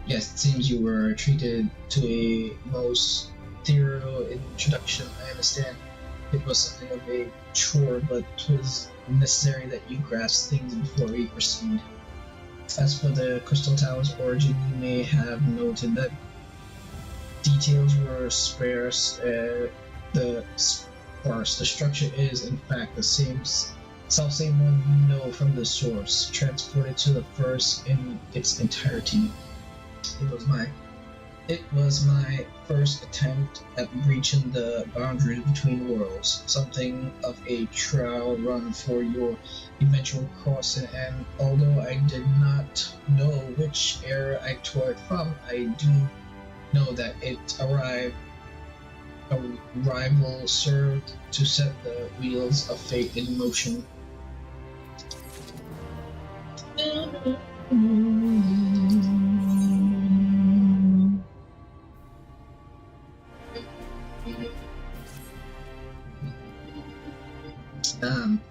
Yes, it seems you were treated to a most thorough introduction. I understand it was something of a chore, but it was necessary that you grasp things before we proceed. As for the Crystal Tower's origin, you may have noted that details were sparse. The structure is, in fact, the same Self-same one you know from the source, transported to the first in its entirety. It was my first attempt at reaching the boundaries between worlds, something of a trial run for your eventual crossing, and although I did not know which era I tore it from, I do know that its arrival served to set the wheels of fate in motion.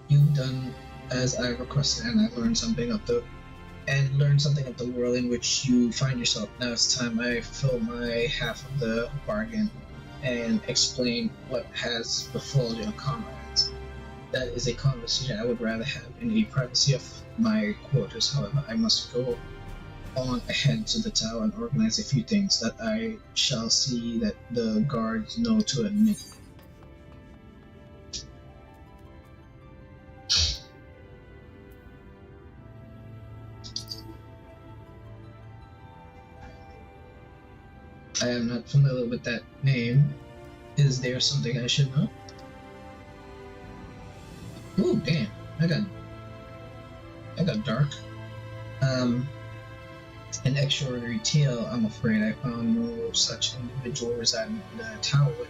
You've done as I requested, and I learned something of the world in which you find yourself. Now it's time I fulfill my half of the bargain and explain what has befallen your comrades. That is a conversation I would rather have in the privacy of my quarters. However, I must go on ahead to the tower and organize a few things that I shall see that the guards know to admit. I am not familiar with that name. Is there something I should know? Ooh, damn! I got dark. An extraordinary tale. I'm afraid I found no such individual residing in the tower.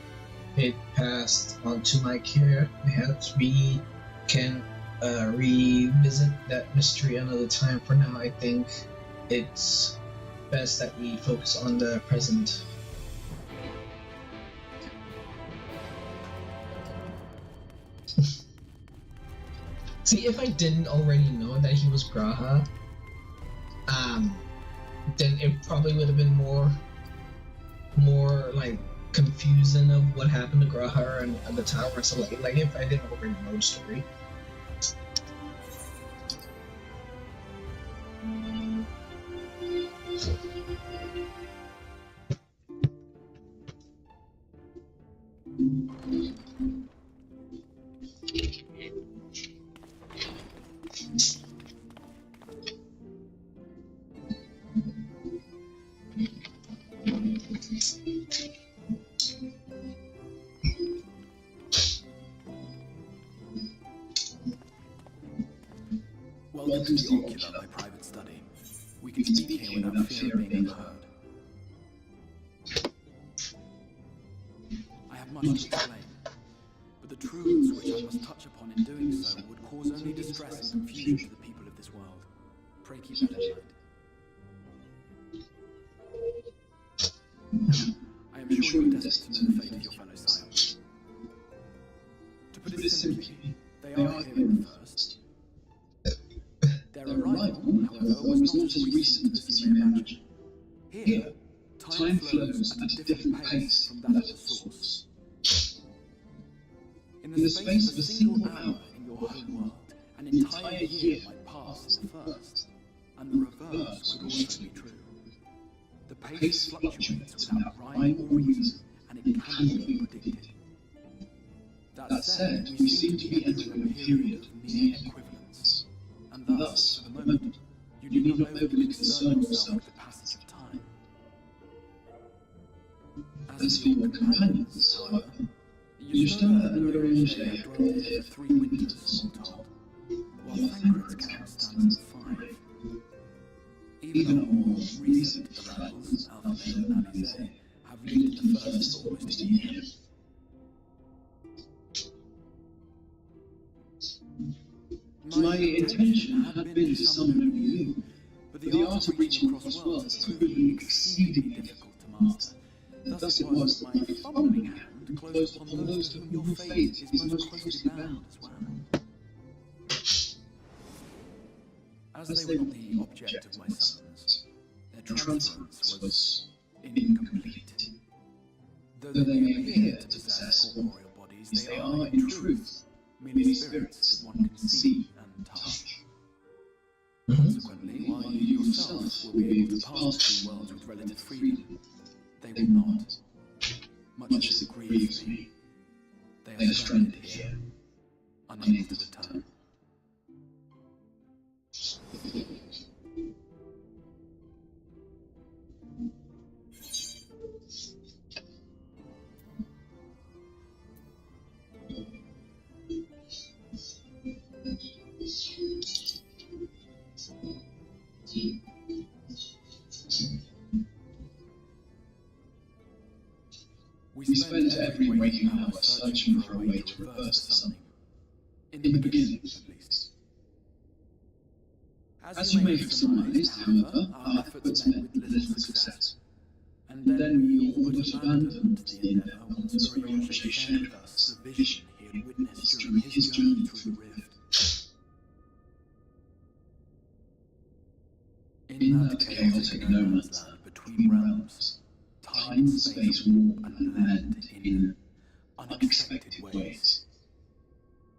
It passed on to my care. Perhaps we can revisit that mystery another time. For now, I think it's best that we focus on the present. See, if I didn't already know that he was Graha, then it probably would have been more like confusing of what happened to Graha and the tower. So like if I didn't already know the story. Welcome to the Ocular, my private study. We can speak here without fear of being overheard. I have much to explain, but the truths which I must touch upon in doing so would cause only distress and confusion to the people of this world. Pray keep that in mind. I am sure you are destined to know the fate of your fellow Scions. To put it simply, they are here in the first. Their arrival, however, was not as recent as you may imagine. Here, time flows at a different pace from that of the source. In the space of a single hour in your home world, an entire year might pass in the first, and the reverse could also be true. The pace fluctuates without rhyme or reason, and it cannot be predicted. That said, we seem to be entering a period of near equivalence. And thus, for the moment, you need not overly concern yourself with the passage of time. As for your companions, however, Yusta and Lorange have dwelled here for 3 winters, we're told, while Thancred's count stands at 5. Even our more recent arrivals, Alpha and Alize, have lived the first almost a year. My intention had been to summon you, but the art of reaching across worlds has proven exceedingly difficult to master. Thus it was that my fumbling hand closed upon those to whom your fate is most closely bound as well. As they were not the object of my summons, their transference was incomplete. Though they may appear to possess corporeal bodies, they are, in truth, merely spirits that one can see and touch. Consequently, while you yourself will be able to pass through worlds with relative freedom, they will not. Much as it grieves me, they are stranded here, unable to return. We spent every waking hour searching for a way to reverse something. In the beginning, at least. As you may have surmised, however, our efforts met with little success. And then we all but abandoned the endeavor once Ranger shared with us the vision he had witnessed during his journey through the rift. In that chaotic no man's land between realms, time and space warp and blend in unexpected ways.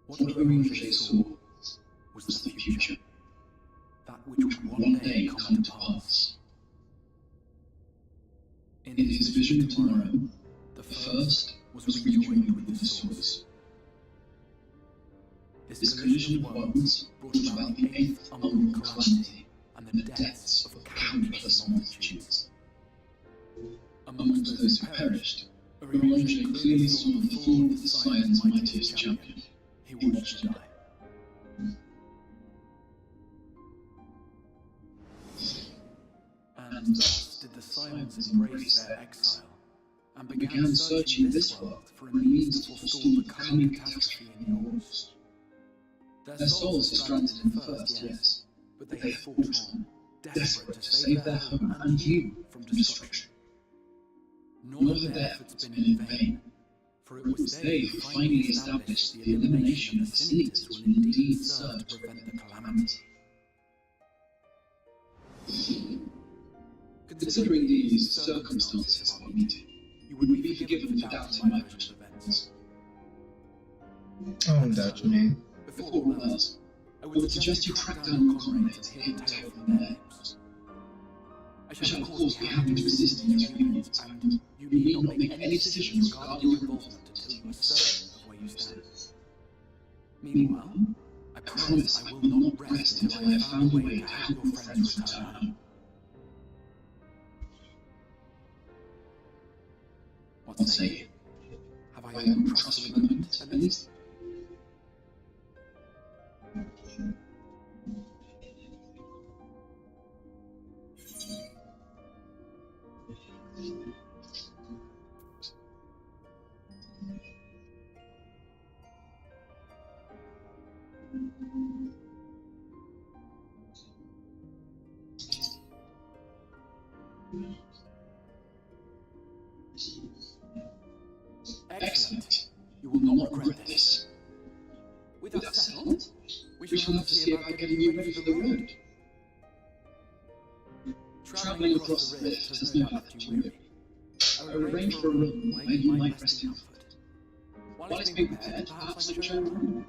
What Ranger saw was the future, that which would one day come to pass. In his vision tomorrow, the first was rejoined with the source. This collision of worlds brought about the eighth unknown calamity and the deaths of countless multitudes. Amongst those who perished, Ranger clearly saw the fall of the Scion's mightiest champion. He watched her die. And thus did the Scions embrace their exile, and began searching this world for a means to forestall the coming catastrophe in yours. Their souls were stranded in the first, yes, but they had fought on, desperate to save their home and you from destruction. Nor had their efforts been in vain, for it was they who finally established the elimination of the Sin-Eaters will indeed serve to prevent the calamity. Considering these circumstances of our meeting, you would be forgiven for doubting my version of events. I won't doubt you, man. Before all else, I would suggest you track down the comrades and hear the tale from their names. I shall of course be happy to assist in your reunions, and you need not make any decisions regarding your involvement until you are certain of where you stand. Meanwhile, I promise I will not rest until I have found a way to help your friends return home. What say you? Have I earned trust for the moment, at least? Excellent. You will not regret this. With that settled, we shall have to see about getting you ready for the road. Travelling across the rift has no doubt left you weary. I will arrange for a room where you might rest in comfort. While it's being prepared, perhaps I can show you around.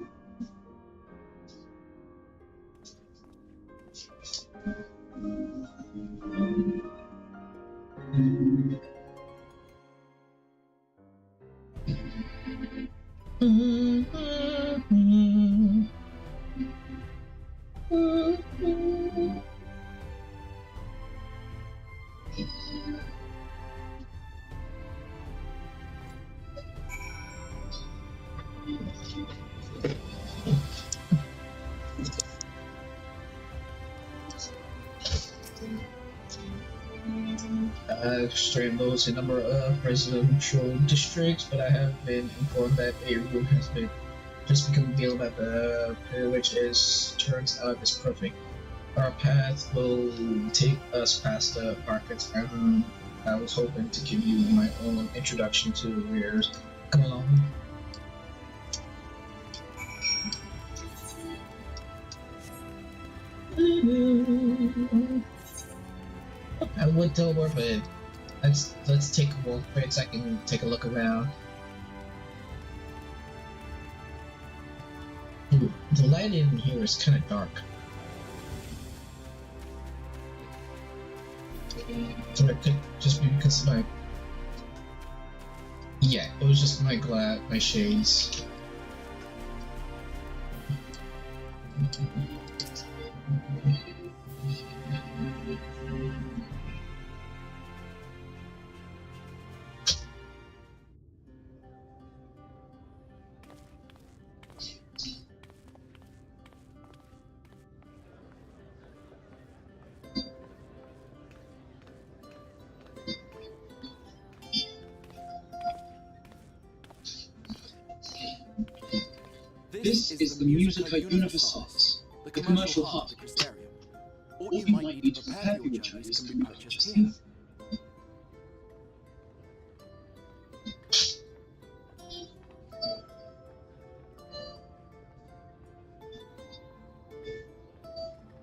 Straight loads a number of residential districts, but I have been informed that a room has been just become a deal about the which is turns out is perfect. Our path will take us past the markets, and I was hoping to give you my own introduction to the rears. Come along. I would tell her, but let's take a walk first so I can take a look around. Ooh, the light in here is kind of dark. So it could just be because of my... Yeah, it was just my shades. This is the Musica Universalis, the commercial heart of Crystarium. All you might need to prepare for your journeys can be purchased here.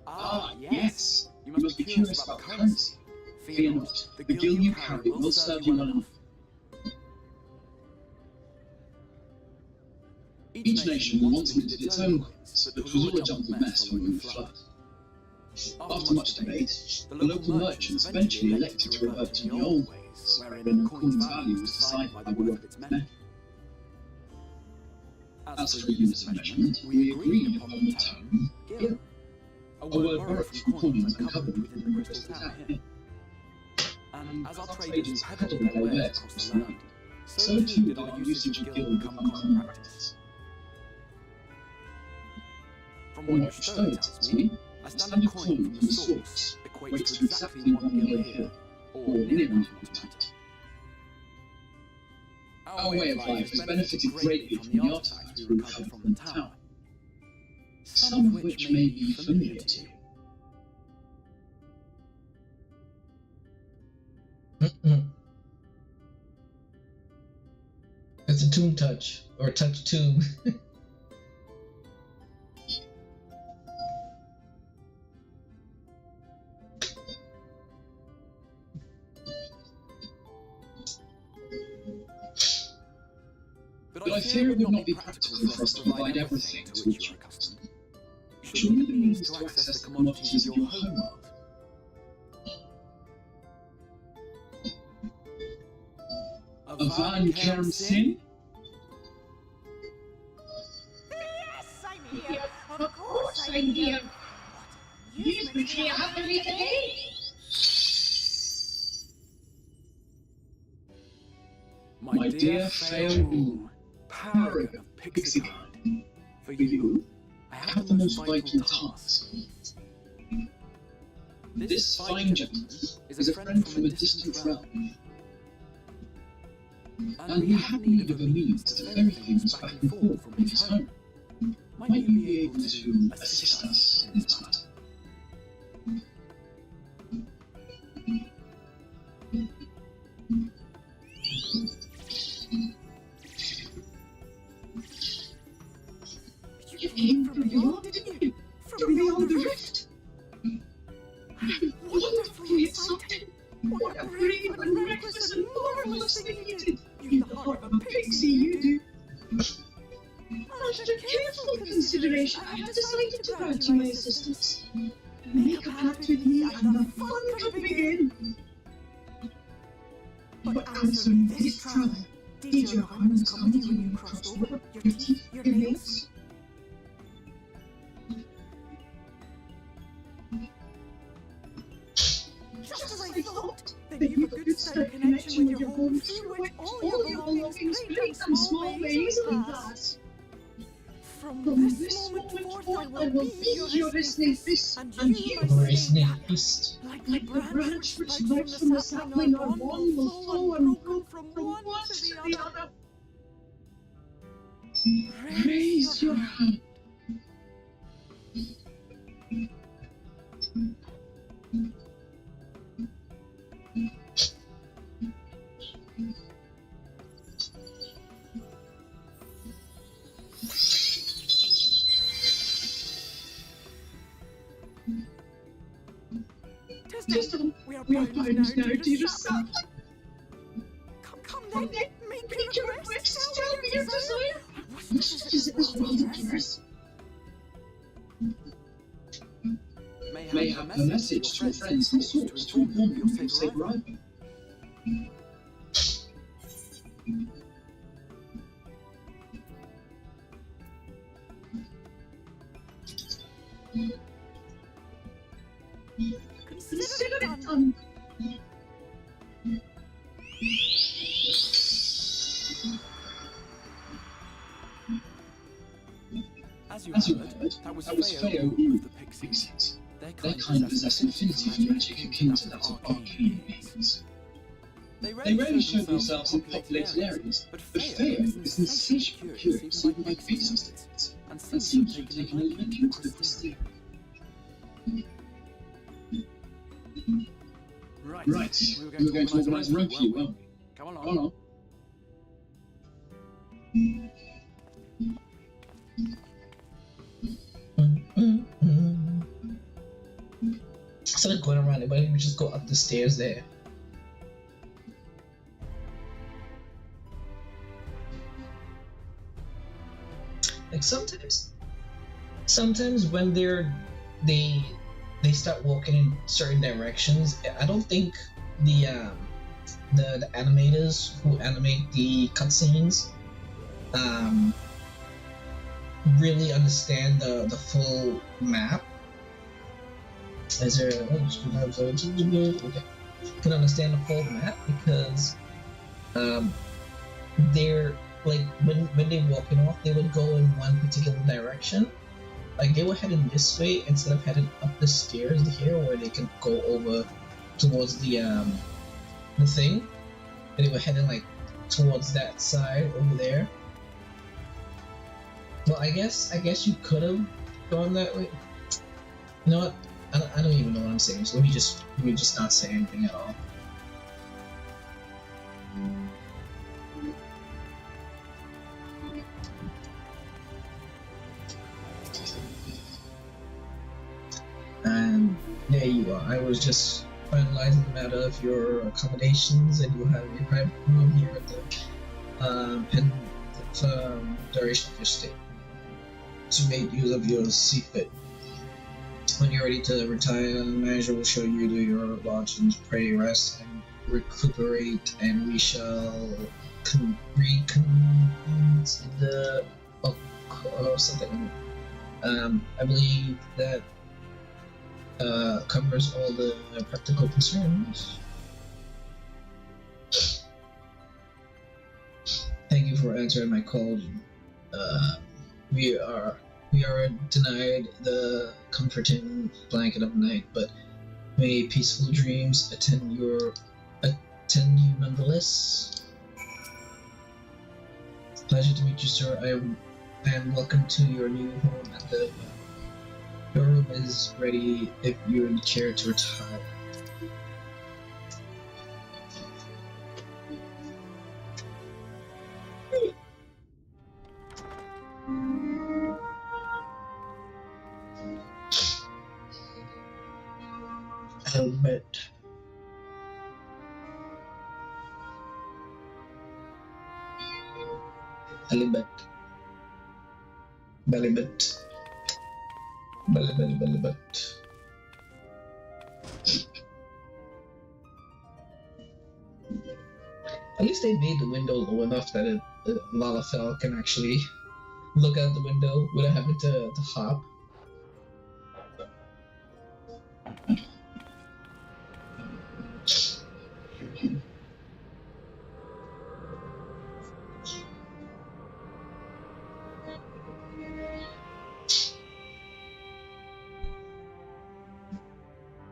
Ah, yes! You must be curious about currency. Fear not, the gil you carry will serve you well enough. Each nation once minted its own coins, but was all a jumbled mess following the flood. After much debate, the local merchants eventually elected to revert to the old ways, wherein a coin's value was decided by the worth of its metal. As for a unit of measurement, we agreed upon the term gil, a word borrowed from coins uncovered within the crystal tower here. And as our traders peddled their wares across the land, so too did our usage of gil become common practice. From what your story tells me, a standard coin from the source equates to exactly 1 gil here, or near enough not to matter. Our way of life has benefited greatly from the artifacts we recovered from the tower, some of which may be familiar to you. It's a tomb touch, or touch tomb. But I fear it would not be practical for us to provide everything to which you are accustomed. You should need the means to access the commodities of your homeworld. A Van Kerem Sin? Yes, I'm here. Of course I'm here. Use me to have the today. My dear Fail, paragon of pixie kind. For you, I have the most vital task. This fine gentleman is a friend from a distant realm, and he had need of a means to ferry things back and forth from his home. Might you be able to assist us in this matter? You came from beyond, didn't you? From beyond the rift. Wonderfully exciting. What a brave and reckless and marvelous thing you did. You've the heart of a pixie, you do. After careful consideration, I have decided to grant you my assistance. Make a pact with me and the fun can begin. But answer me this travel. Did your garments come with you when you crossed over? Your teeth, your nails? Just as I thought, then you've a good steady connection with your home through which all your belongings, great and small, may easily pass. From this moment forth, I will be your listening fist, and you, my listening fist. Like the branch which lives from the sapling, our one will flow and grow from one to the other. Raise your hand. Distal, we are bound now to your sapling. Come then, make your request, tell me your desire. What is it this world endures? May have a message to your friends and sorts to inform you of your safe arrival. Consider it done. As you heard, that was Feo of the Pixies. Their kind possess an affinity for magic akin to that of arcane beings. They rarely show themselves in populated areas, but Feo is insatiably curious, like beasts, and seems to have taken a liking to the Crystarian. Right, we were going to organise a run for you, weren't we? Come along. Instead of going around it, why don't we just go up the stairs there? Like sometimes when they start walking in certain directions, I don't think the animators who animate the cutscenes really understand the full map. Is there okay. Can understand the full map because they're like when they're walking off, they would go in one particular direction. Like they were heading this way instead of heading up the stairs here, where they could go over towards the thing. And they were heading like towards that side over there. Well, I guess you could have gone that way. You know what? I don't even know what I'm saying. So let me just not say anything at all. And there you are. I was just finalizing the matter of your accommodations, and you have your private room here at the duration of your stay. To make use of your seat fit. When you're ready to retire, the manager will show you to your lodgings, pray, rest, and recuperate, and we shall reconvene in the something. I believe that covers all the practical concerns. Thank you for answering my call. We are denied the comforting blanket of night, but may peaceful dreams attend you nonetheless. Pleasure to meet you, sir. I am welcome to your new home at the. Your room is ready if you would care to retire. Helmet. Helmet. Bellybet. Bellybet. At least they made the window low enough that Lalafell can actually look out the window without having to hop.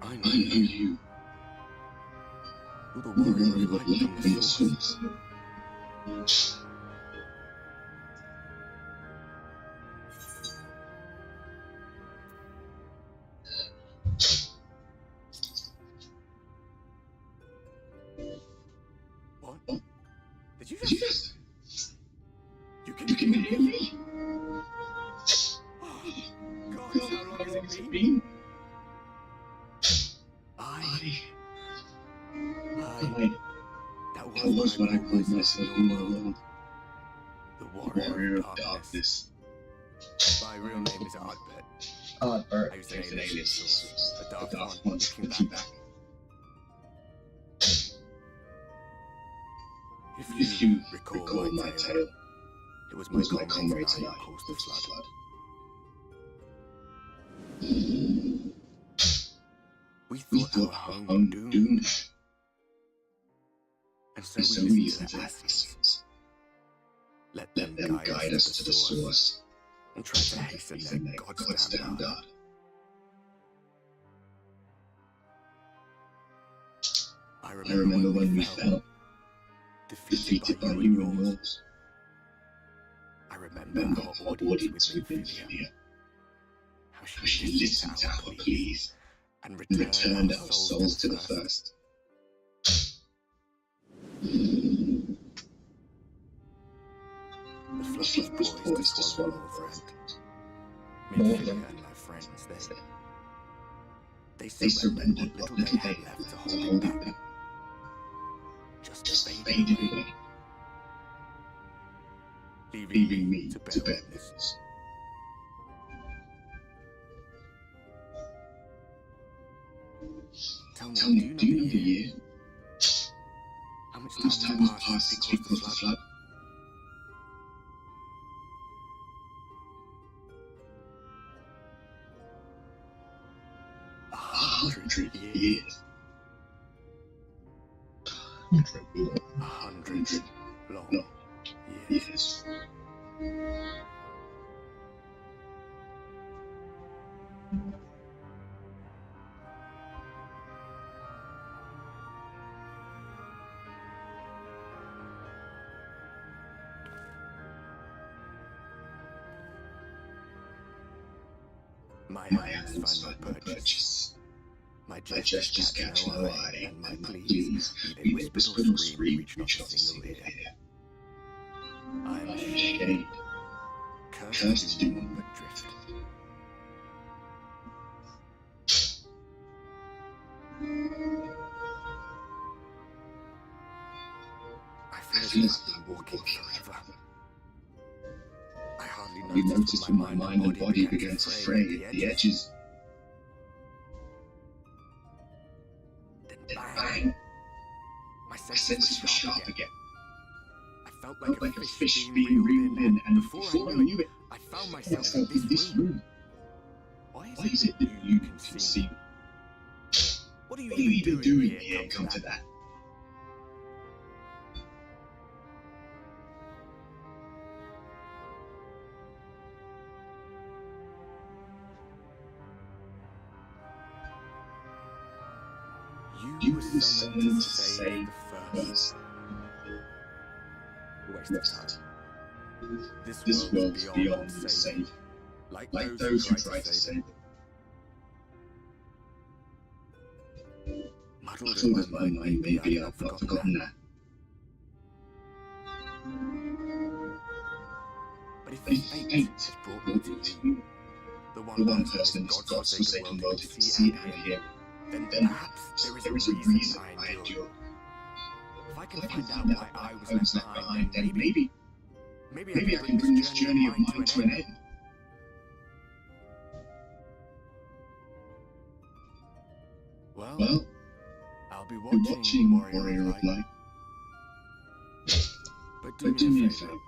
I know you. You're the warrior of light from the source. What? Did you just... You can hear me? Oh, God, how long has it been? That was what I called myself in my world. The warrior of darkness. My real name is Ardbert. Ardbert. I used an alias, the dark one, looking back. If you recall my tale, it was my comrades and I who caused the flood. We thought our home doomed. And so we listened to their asses. Let them guide us to the source and try to hasten their God's standard. I remember when we fell, defeated by you and yours. I remember our audience with Livia. How she listened to our pleas and returned our souls to the first. The fluff was poised to swallow the friend. Livia and my friends, they surrendered what little they had left to hold it back. Just faded away, leaving me to bear witness. Tell me, do you know the year? How much time has passed since we caused the flood? 100 years. 100 long years. My hands find no purchase. My gestures catch no eye, and my pleas, be they whispered or screamed, reach not a single ear. I am ashamed, cursed to do nothing but drift. I feel as if I've been walking forever. I hardly noticed when my mind and body began to fray at the edges. Then bang! My senses were sharp again. I felt like a fish being reeled in, and before I knew it, I found myself in this room. Why is it that you can see? What are you even doing here, come to that? You were summoned to save the first. Waste of time. This world's beyond safe, like those who try to save it. Muddled in my mind, maybe I've not forgotten that. But if fate has brought me to you, the one person in this God's forsaken world who can see and hear, then perhaps there is a reason I endure. If I can find out why I was left behind, then maybe I can bring this journey of mine to an end. Well, I'll be watching, Warrior of Light. But do me a favor.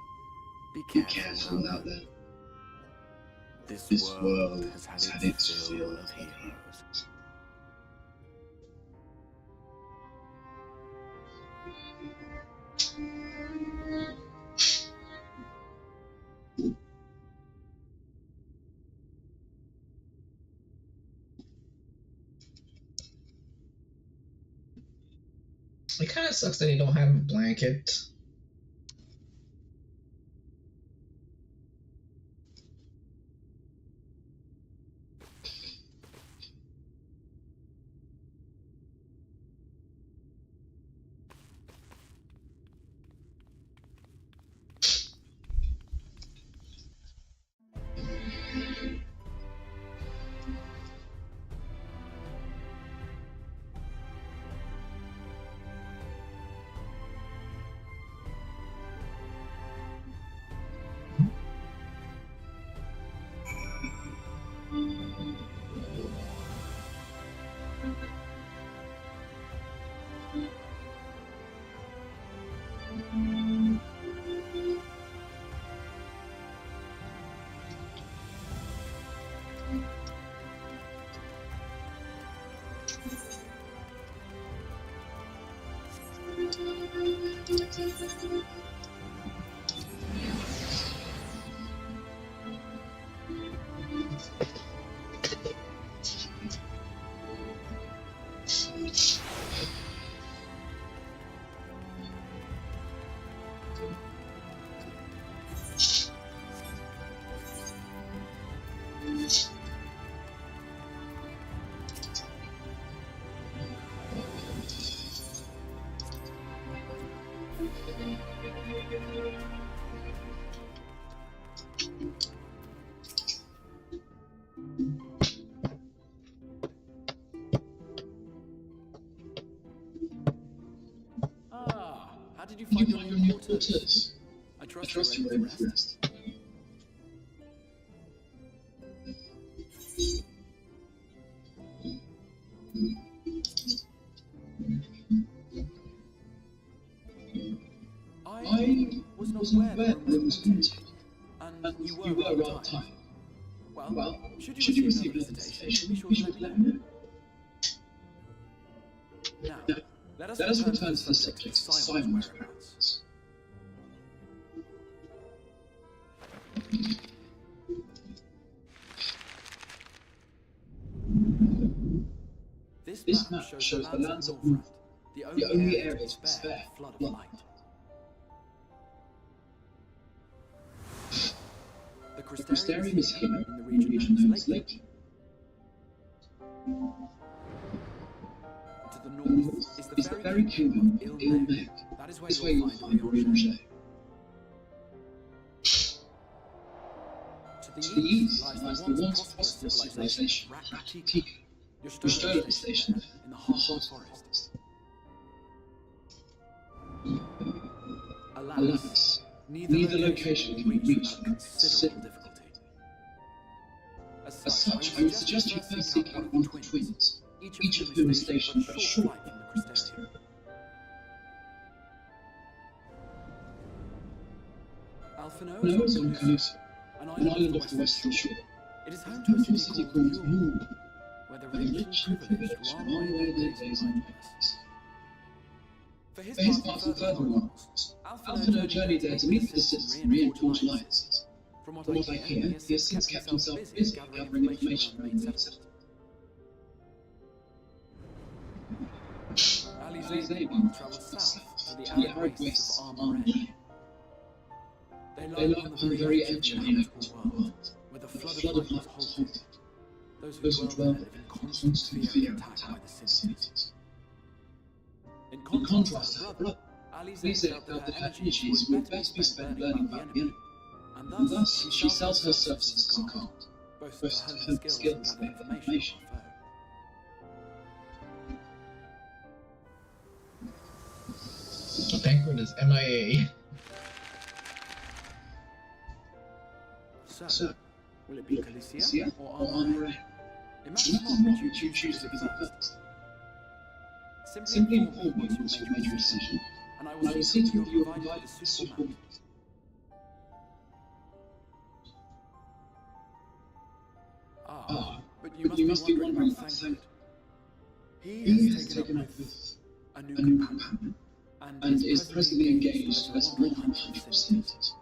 Be careful out there. This world has had its fill of heroes. It kind of sucks that you don't have a blanket. How did you find your new quarters? I trust you were able to rest. I was not aware the room was haunted, and you were rather tired. Well, should you receive another visitation, be sure to let me know. Now, let us return to the subject of Simon's whereabouts. This map shows the lands of North, the only area to spare flood of light. The Crystarium is here in the region known as Lake. To the north is the very kingdom of Il-Meg. That is where you will find Orion. To the east lies the once prosperous civilization, Ratika. Your Stolen is stationed there, in the heart of the forest. Alas, neither location can be reached with considerable difficulty. As such, I would suggest you first seek out one of the twins, each of whom is stationed but a short flight from the Crystarium. Alphino is on Calypso, an island off the western shore. It is home to a city called Yule, where the rich and privileged roam away their days in idleness. For his part and further remarks, Alphino journeyed there to meet with the citizenry and forge alliances. From what I hear, he has since kept himself busy gathering information around the settlement. Ali Zaban travelled south to the arid wastes of Armoray. They lie on the very edge of the inevitable world, where the flood of light was halted. Those who dwell there live in constant fear of attack by the cities. In contrast to her brother, Alize felt that her energies would best be spent learning about the enemy, and thus she sells her services as a guard, both to hone her skills and gather information on foe. Penguin is MIA. So, will it be Calicia or Armoray? It matters not which you choose to visit first. Simply inform me once you've made your decision, and I will see to it you are provided with suitable map. But you must be wondering about Thancred. He has taken up with a new companion, and is presently engaged as a 100 facilities.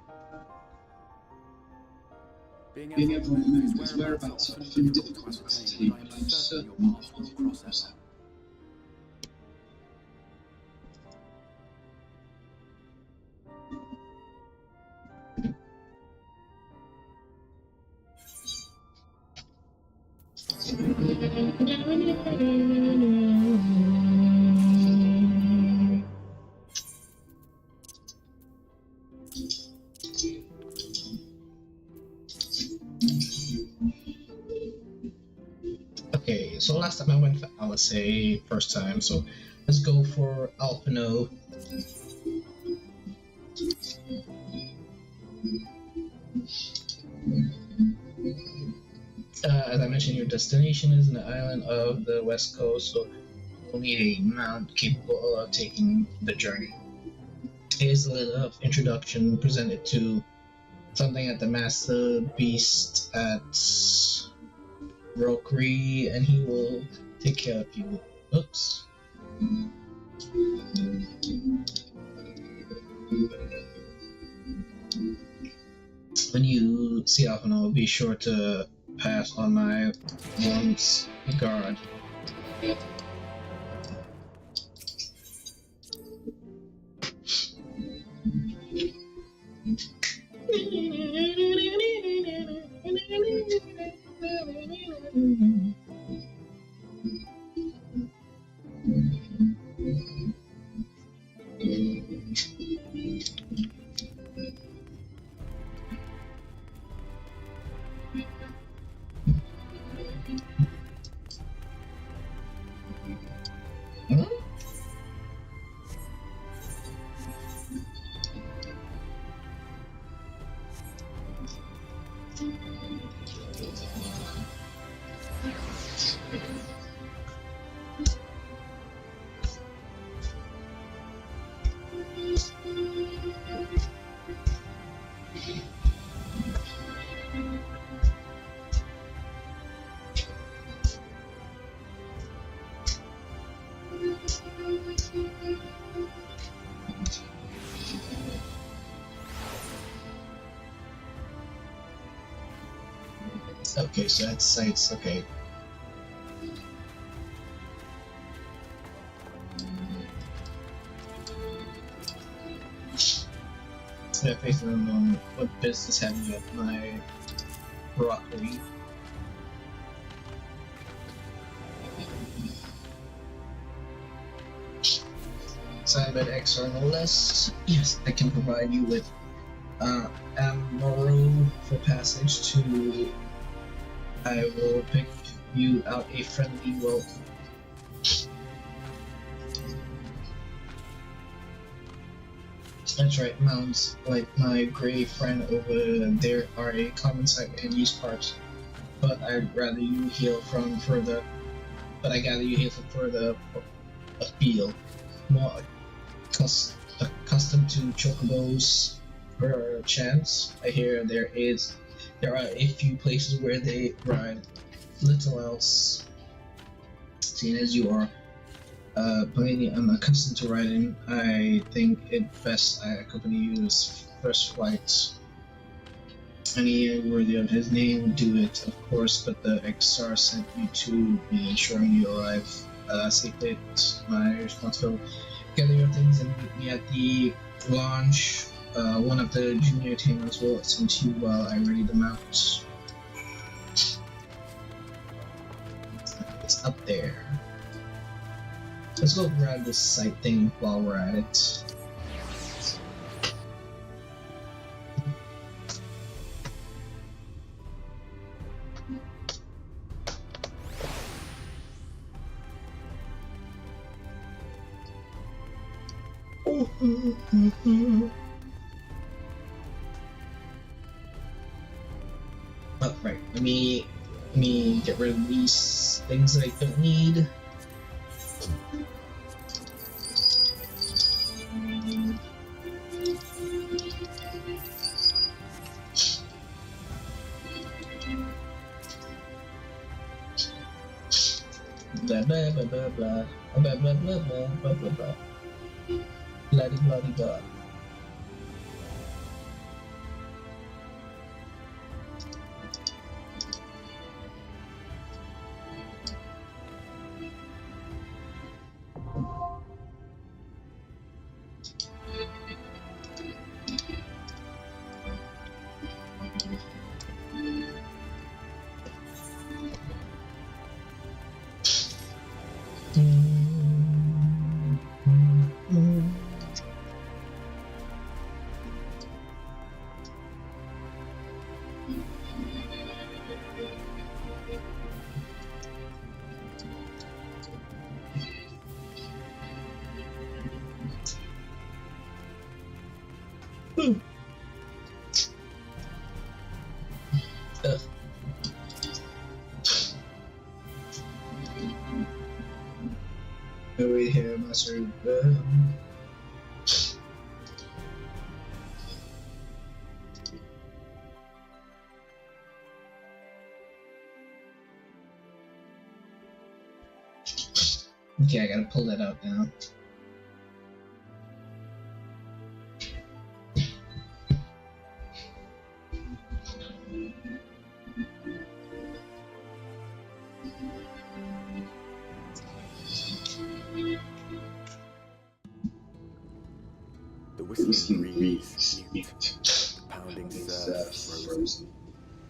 Being able to move his whereabouts are often difficult to ascertain, but I am certain your paths will cross ever. Okay, so last time I went for Alice, first time, so let's go for Alphino. As I mentioned, your destination is an island of the west coast, so you'll need a mount capable of taking the journey. Here's a little introduction presented to something at the Master Beast at Rokri, and he will take care of you. Oops. When you see Alphino, be sure to pass on my once guard. Okay, so that's sites, okay. Yeah, basically on what business have you at my rockery? Signed by the XR no less. Yes, I can provide you with Amoro for passage to. I will pick you out a friendly world. That's right, mounts like my gray friend over there are a common sight in these parts. But I'd rather you hail from further. But I gather you hail from further afield. More accustomed to chocobos per chance. I hear there are a few places where they ride. Little else. Seeing as you are plainly unaccustomed to riding, I think it best I accompany you as first flight. Any worthy of his name would do it, of course, but the XR sent you to be ensuring you arrive safely. It's my responsibility. Gather your things and meet me at the launch. One of the junior teamers will attend to you while I ready them out. It's up there. Let's go grab this site thing while we're at it. Oh, right. Let me get rid of these things that I don't need. Blah blah blah blah blah blah blah blah blah blah blah blah. Bloody bloody blah. Over here, Master. Okay, I gotta pull that out now. The whistling breeze mute, the pounding surf frozen.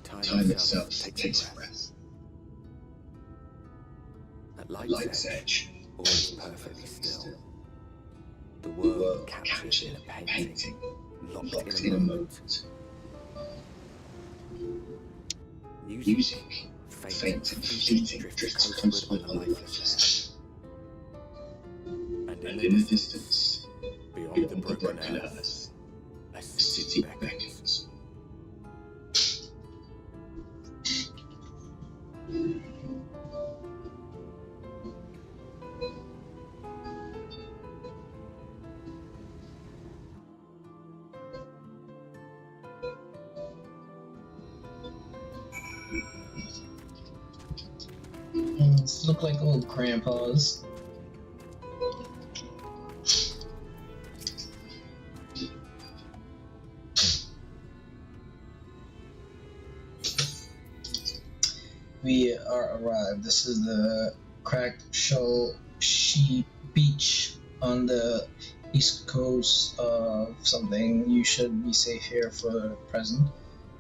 Time itself takes a breath. At light's edge, all is perfectly still. The world captured in a painting, locked in a moment. Music, faint and fleeting, drifts constantly on the lifeless air. And in the distance, beyond the broken earth, a city beckons. look like old grandpas. We are arrived. This is the Cracked Shell Beach on the east coast of something. You should be safe here for the present.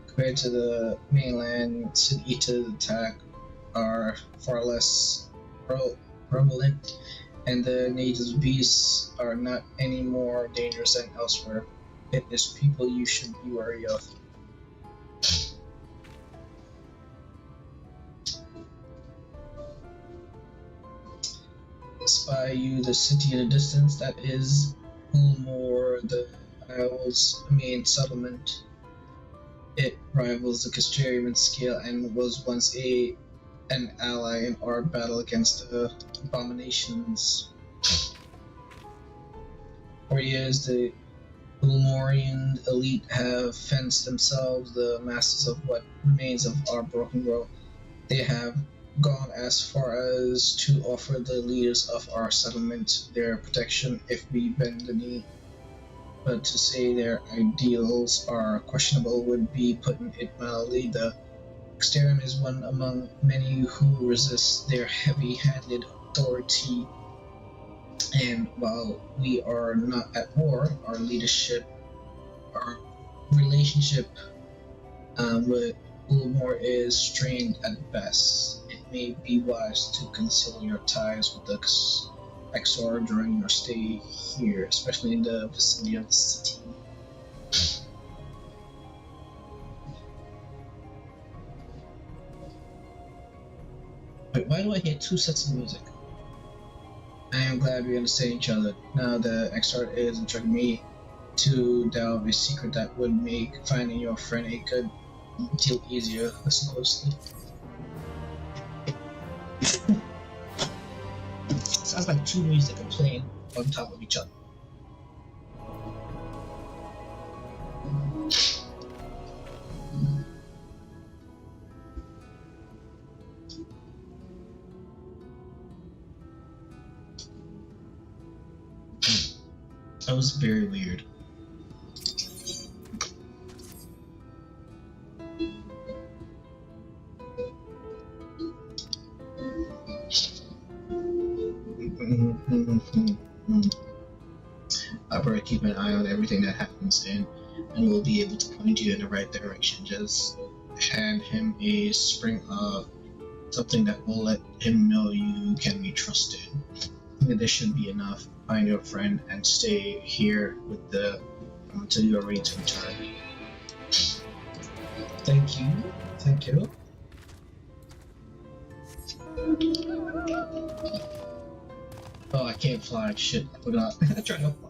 Compared to the mainland, Sid Eata's attack are far less prevalent, and the native beasts are not any more dangerous than elsewhere. It is people you should be wary of. Spy you the city in the distance. That is Ulmore, the Isles' main settlement. It rivals the Castrium in scale and was once an ally in our battle against the abominations. For years, the Ulmorian elite have fenced themselves the masters of what remains of our broken world. They have gone as far as to offer the leaders of our settlement their protection if we bend the knee. But to say their ideals are questionable would be putting it mildly. The Exterium is one among many who resist their heavy-handed authority. And while we are not at war, our relationship with Ulmore is strained at best. It may be wise to conceal your ties with the Exor during your stay here, especially in the vicinity of the city. Wait, why do I hear two sets of music? I am glad we understand each other. Now the Exor is instructing me to delve a secret that would make finding your friend a good deal easier. Listen closely. Sounds like two music are playing on top of each other. That was very weird. I better keep an eye on everything that happens and we'll be able to point you in the right direction. Just hand him a spring of something that will let him know you can be trusted. I think this should be enough. Find your friend and stay here with until you are ready to return. Thank you. Thank you. Oh, I can't fly. Shit, I forgot. I tried to fly.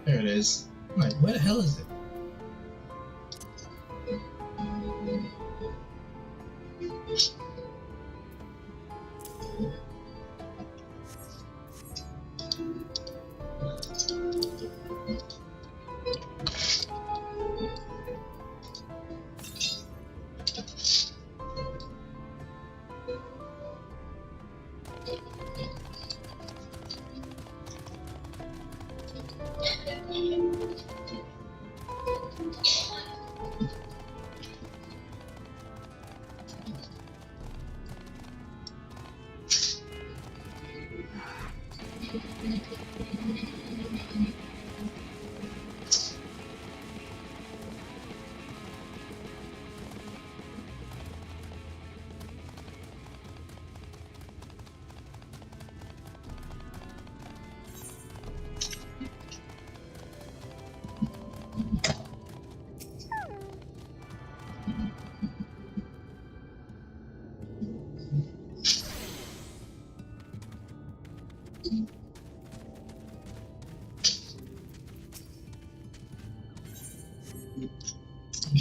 There it is. I'm like, where the hell is it?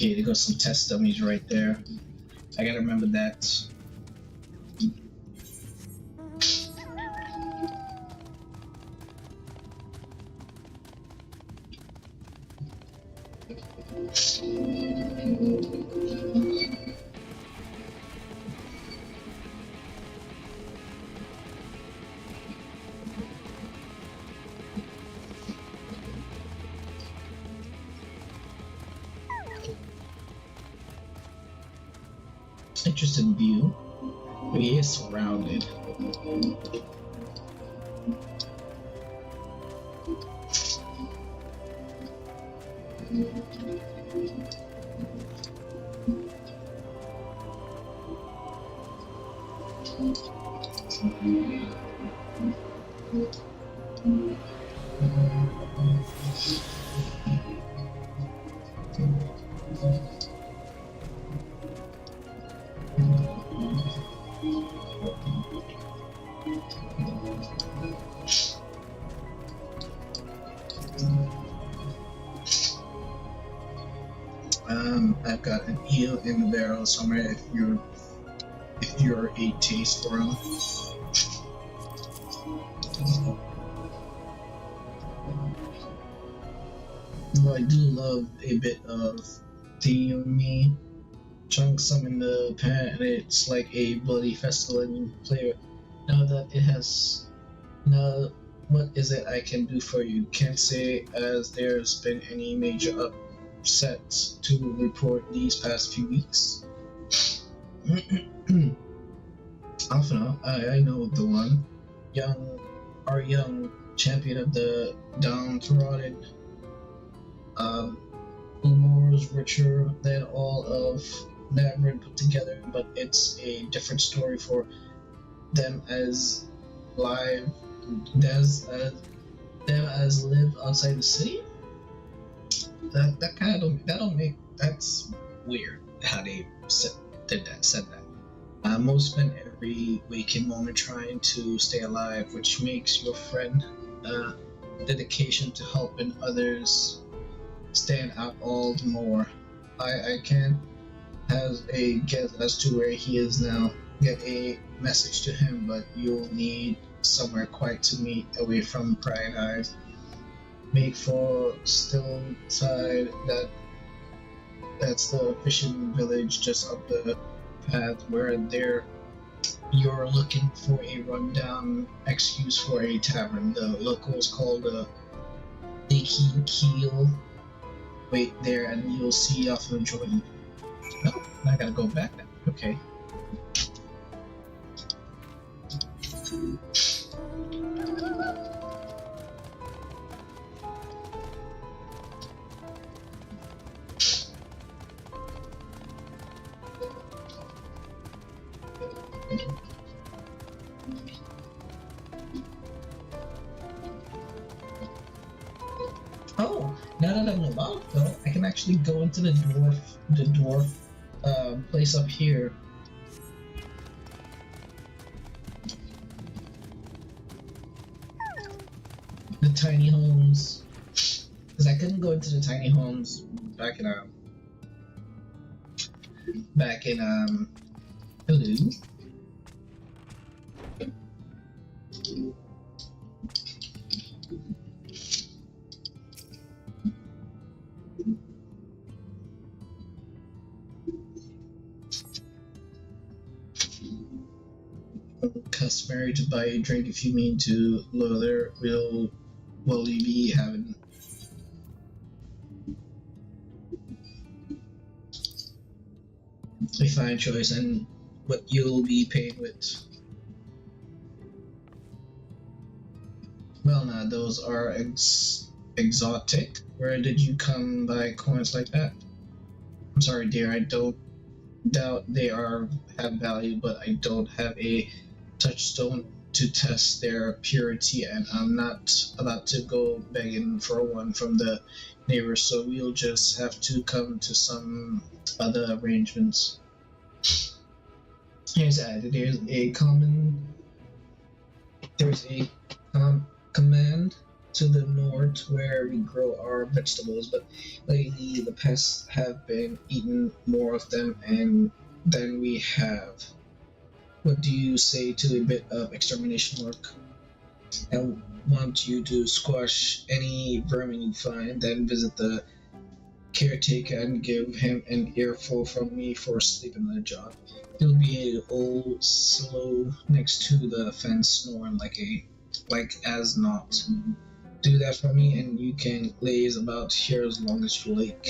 Okay, there goes some test dummies right there. I gotta remember that. Interesting view. He is surrounded. I've got an eel in the barrel somewhere if you're a taste for them. Well, I do love a bit of theomy. Chunk some in the pan and it's like a bloody festival and you play it. Now that it has now what is it I can do for you? Can't say as there's been any major upsets to report these past few weeks. Alpha, I know the one. Our young champion of the downtrodden. Umor's richer than all of Navrin put together, but it's a different story for them as live them as live outside the city. That kind of don't make that's weird how they said that. Most spend every waking moment trying to stay alive, which makes your friend dedication to helping others stand out all the more. I can't have a guess as to where he is now. Get a message to him, but you'll need somewhere quiet to meet away from prying eyes. Make for Stillside, that's the fishing village just up the path where you're looking for a rundown excuse for a tavern. The locals call the Leaky Keel. Wait there and you'll see off of Jordan. Oh, I gotta go back now. Okay. Oh, now that I'm allowed though, I can actually go into the dwarf place up here. The tiny homes, because I couldn't go into the tiny homes back in hello. Customary to buy a drink if you mean to lower will you be having a fine choice and what you'll be paid with. Well now, those are exotic. Where did you come by coins like that? I'm sorry dear, I don't doubt they have value, but I don't have a touchstone to test their purity, and I'm not about to go begging for one from the neighbors, so we'll just have to come to some other arrangements. Here's added. There's a command to the north where we grow our vegetables, but lately the pests have been eating more of them and than we have. What do you say to a bit of extermination work? I want you to squash any vermin you find, then visit the caretaker and give him an earful from me for sleeping on the job. He'll be a old slow next to the fence snoring like as not. Do that for me and you can laze about here as long as you like.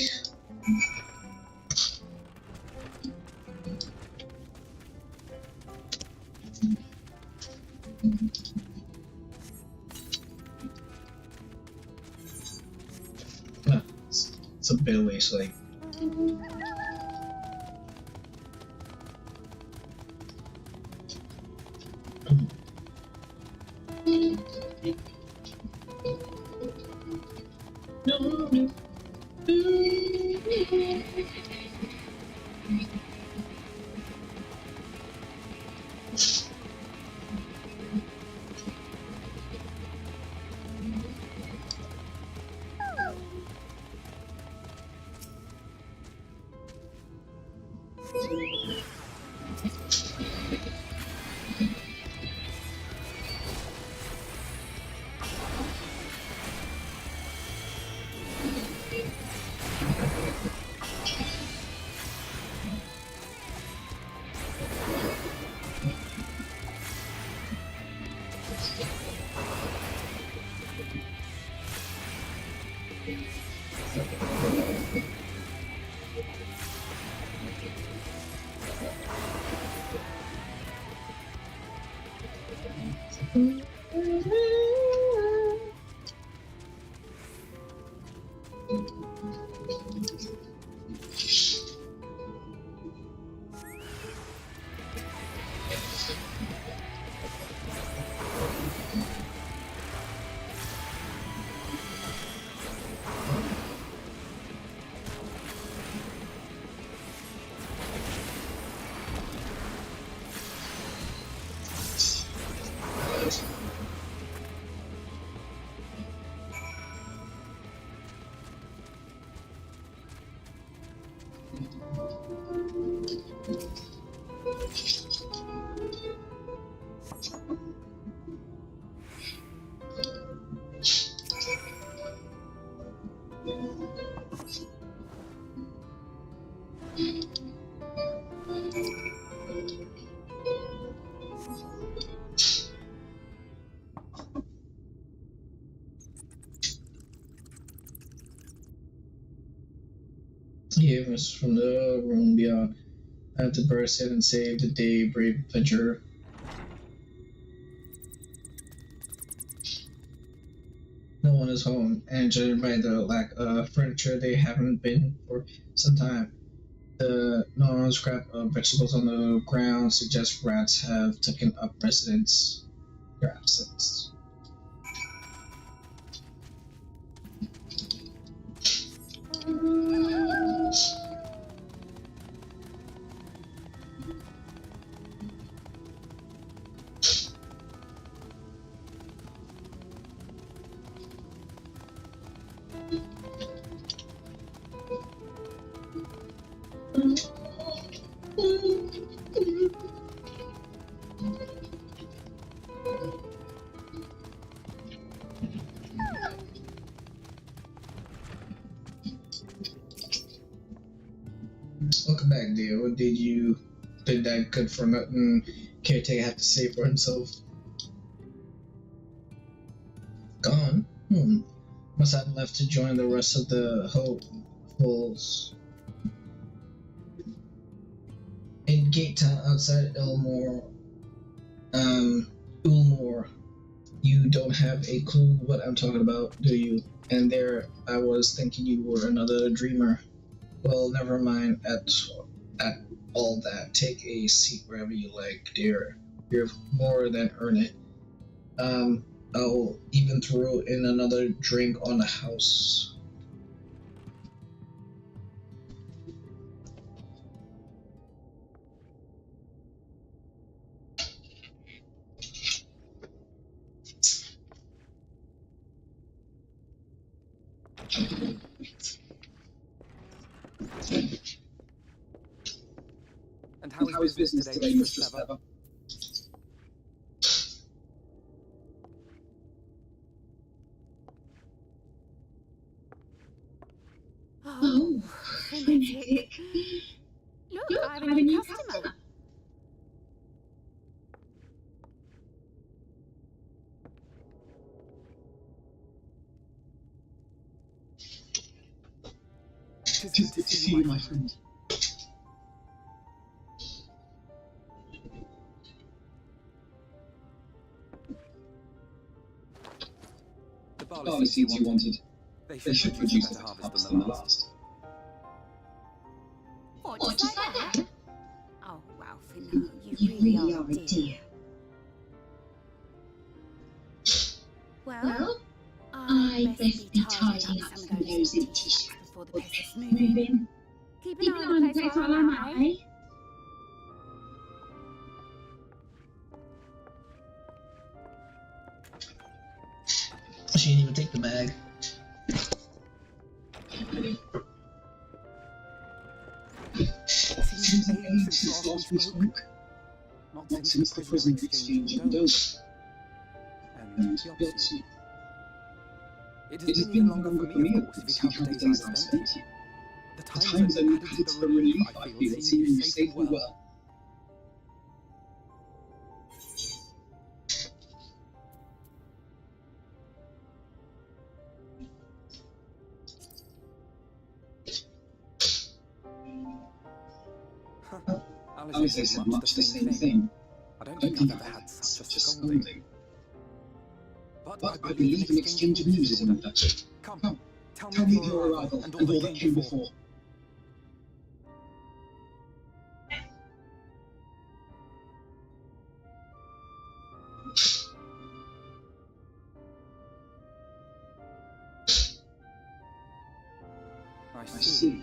Ah, it's a bit away, so like he was from the room beyond. I had to burst in and save the day, brave adventurer. No one is home, and judging by the lack of furniture, they haven't been for some time. The non-scrap of vegetables on the ground suggests rats have taken up residence. Their absence. Welcome back, dear. What did that good for nothing caretaker have to say for himself? Gone? Must have left to join the rest of the hopefuls. In Gate Town outside Ulmore, you don't have a clue what I'm talking about, do you? And there I was thinking you were another dreamer. Well, never mind at all that. Take a seat wherever you like, dear. You've more than earned it. I'll even throw in another drink on the house. And how is business today, Mistress Lever? Oh, frenetic. Look, I have a new customer. Tis good to see you, my friend. The barley seeds you wanted. They should produce a better harvest than the last. What, just like that? Oh, Ralphie, no, you really are a dear. Well, I'd best be tidying up some of those empty shacks before the pests move in. Keep an eye on the place while I'm out, eh? She didn't even take the bag. Since last we spoke. Not since the prison exchange in Dover. And Yopsy. It has been longer for me, of course, if you count the days I've spent here. The times that added to the relief I feel seeing you safe and well. Alice said much the same thing. I don't think I've ever had such a scolding. But I believe an exchange of news is in order. Come, tell me of your arrival and all that came before. I see.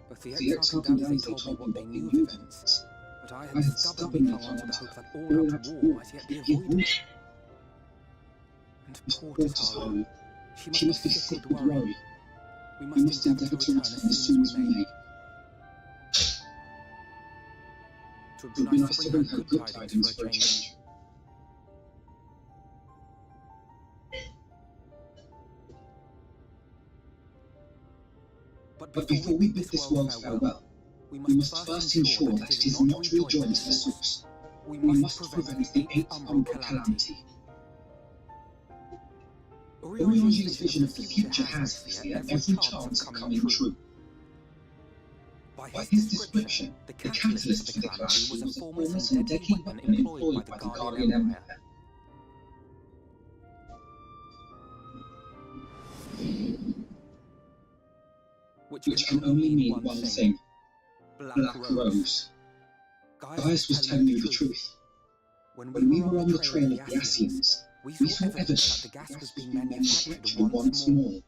Both the Exarch and Dante told me what they knew of events, but I had stubbornly clung on to the hope that all out war might yet be avoided. And poor Tataru, she must be sick with worry. We must endeavour to return as soon as we may. It would be nice to bring her good tidings for a change. But before we bid this world farewell, we must first ensure that it is not rejoined to the source. We must prevent the 8th Umbral calamity. Orion's vision of the future has, fear, every chance of coming true. By his description, the catalyst for the calamity was a formless and deadly weapon employed by the Guardian Empire. Which can only mean one thing. Black Rose. Gaius was telling you the truth. When we were on the trail of the Asians, we saw evidence that the gas was being manufactured once more.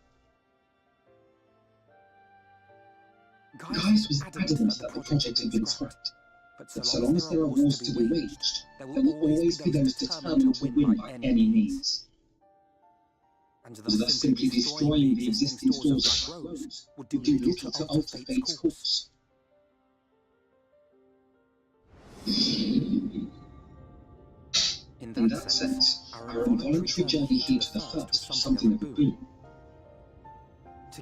Gaius was adamant that the project had been scrapped. But so long as there are wars to be waged, there will always be those determined to win by any means. And thus simply destroying the existing stores like Rose would do little to alter fate's course. In that sense, our involuntary journey here to the first was something of a boon.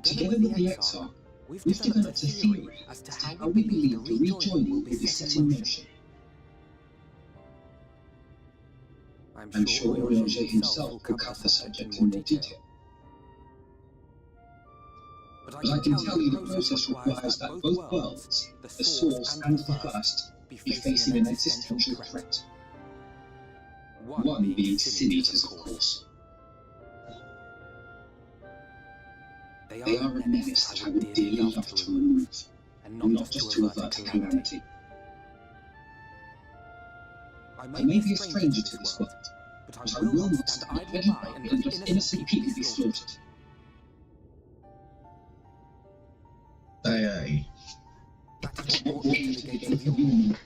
Together with the Exarch, we've developed a theory as to how we believe the rejoining will be set in motion. I'm sure Orion himself could cover the subject in more detail. But I can tell you the process requires that both worlds, the source and the first, be facing an existential threat. One being Sin Eaters, of course. They are a menace that I would dearly love to remove, and not just to avert calamity. I may be a stranger to this world, but I will not stand idly by and let innocent people be slaughtered. Aye. That is what brought me to the gates of York.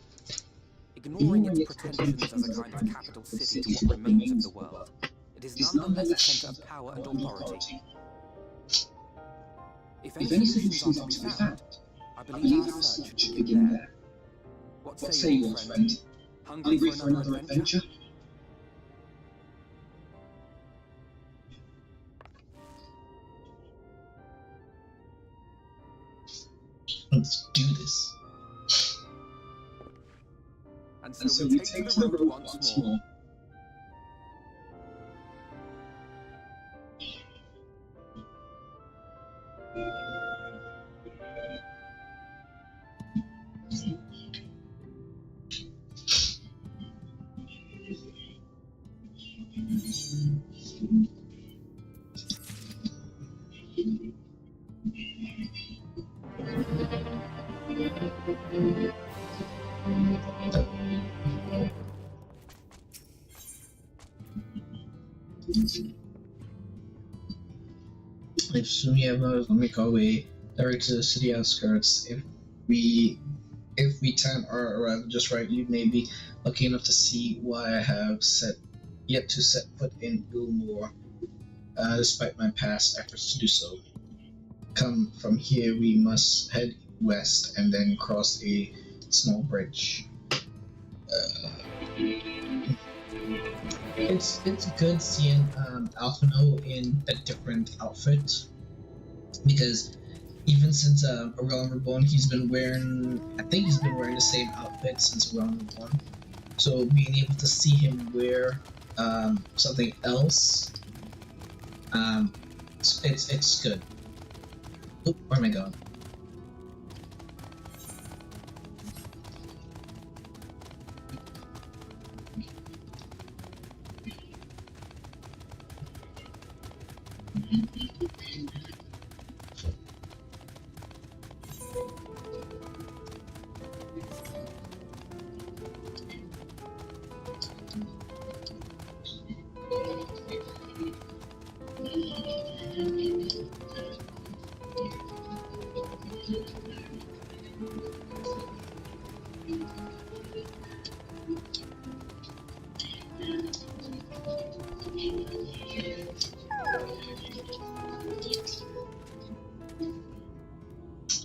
Ignoring its pretensions as a kind of capital city to what remains of the world, it is nonetheless a centre of power and authority. If any solutions are to be found, I believe our search should begin there. What say you, old friend? Hungry for another adventure? Let's do this. And so we take to the road once more. If soon have we'll make our way direct to the city outskirts. If we time our arrival just right, you may be lucky enough to see why I have yet to set foot in Ulmore, despite my past efforts to do so. Come from here, we must head west and then cross a small bridge. It's good seeing Alphino in a different outfit, because even since A Realm Reborn, I think he's been wearing the same outfit since A Realm Reborn. So being able to see him wear something else, it's good. Oop, where am I going?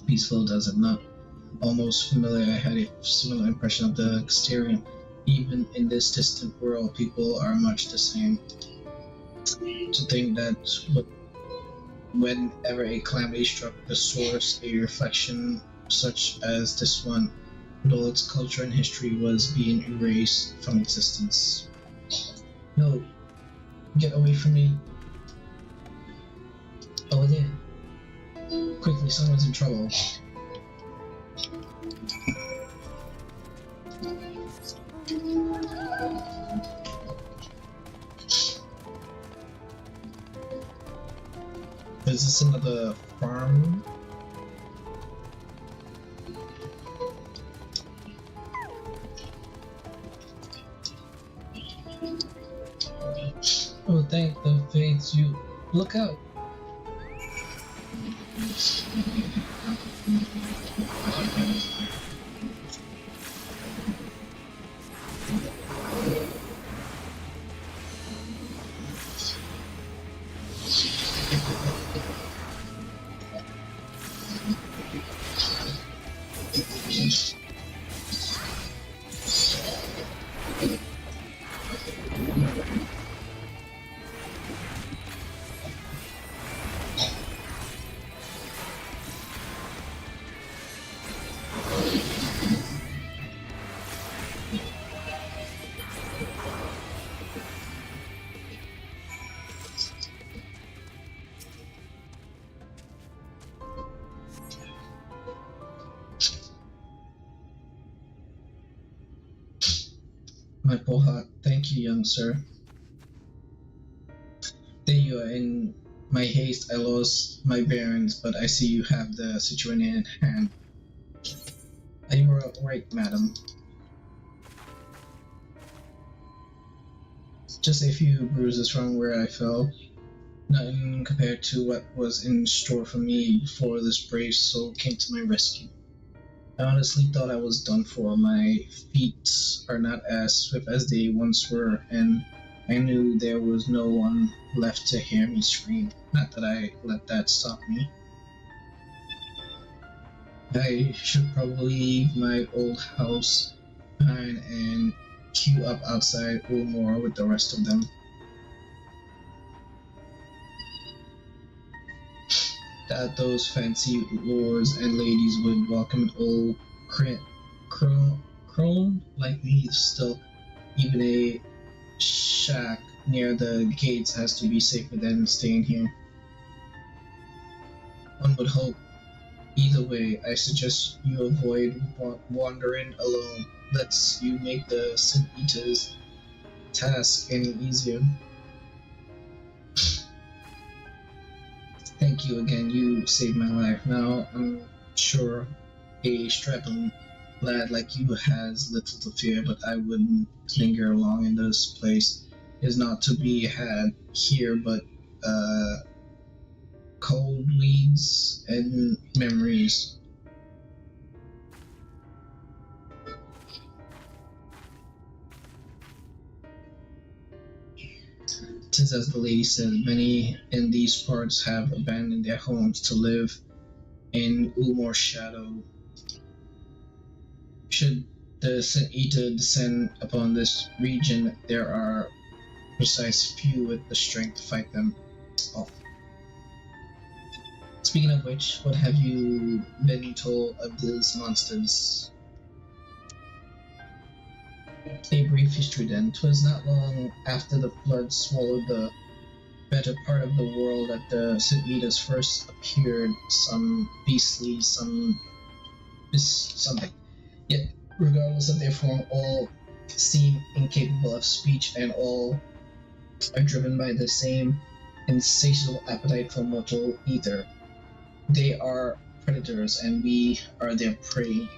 Peaceful, does it not? Almost familiar. I had a similar impression of the exterior. Even in this distant world, people are much the same. To think that whenever a calamity struck the source, a reflection such as this one, with all its culture and history, was being erased from existence. No, get away from me. Oh there. Quickly, someone's in trouble. Is this another farm? Oh, thank the fates, you look out! My poor heart, thank you, young sir. There you are. In my haste, I lost my bearings, but I see you have the situation in hand. Are you right, madam? Just a few bruises from where I fell. Nothing compared to what was in store for me before this brave soul came to my rescue. I honestly thought I was done for. My feet are not as swift as they once were, and I knew there was no one left to hear me scream. Not that I let that stop me. I should probably leave my old house behind and queue up outside Ulmore with the rest of them. That those fancy lords and ladies would welcome an old crone like me still. Even a shack near the gates has to be safer than staying here. One would hope. Either way, I suggest you avoid wandering alone. Lets you make the Sin Eater's task any easier. Thank you again, you saved my life. Now, I'm sure a strapping lad like you has little to fear, but I wouldn't linger long in this place. It is not to be had here, but cold weeds and memories. Tis as the lady said, many in these parts have abandoned their homes to live in Ulmore's shadow. Should the Sin Eater descend upon this region, there are precise few with the strength to fight them off. Speaking of which, what have you been told of these monsters? A brief history then. 'Twas not long after the flood swallowed the better part of the world that the Sin Eaters first appeared, some beastly, something. Yet, regardless of their form, all seem incapable of speech, and all are driven by the same insatiable appetite for mortal ether. They are predators, and we are their prey.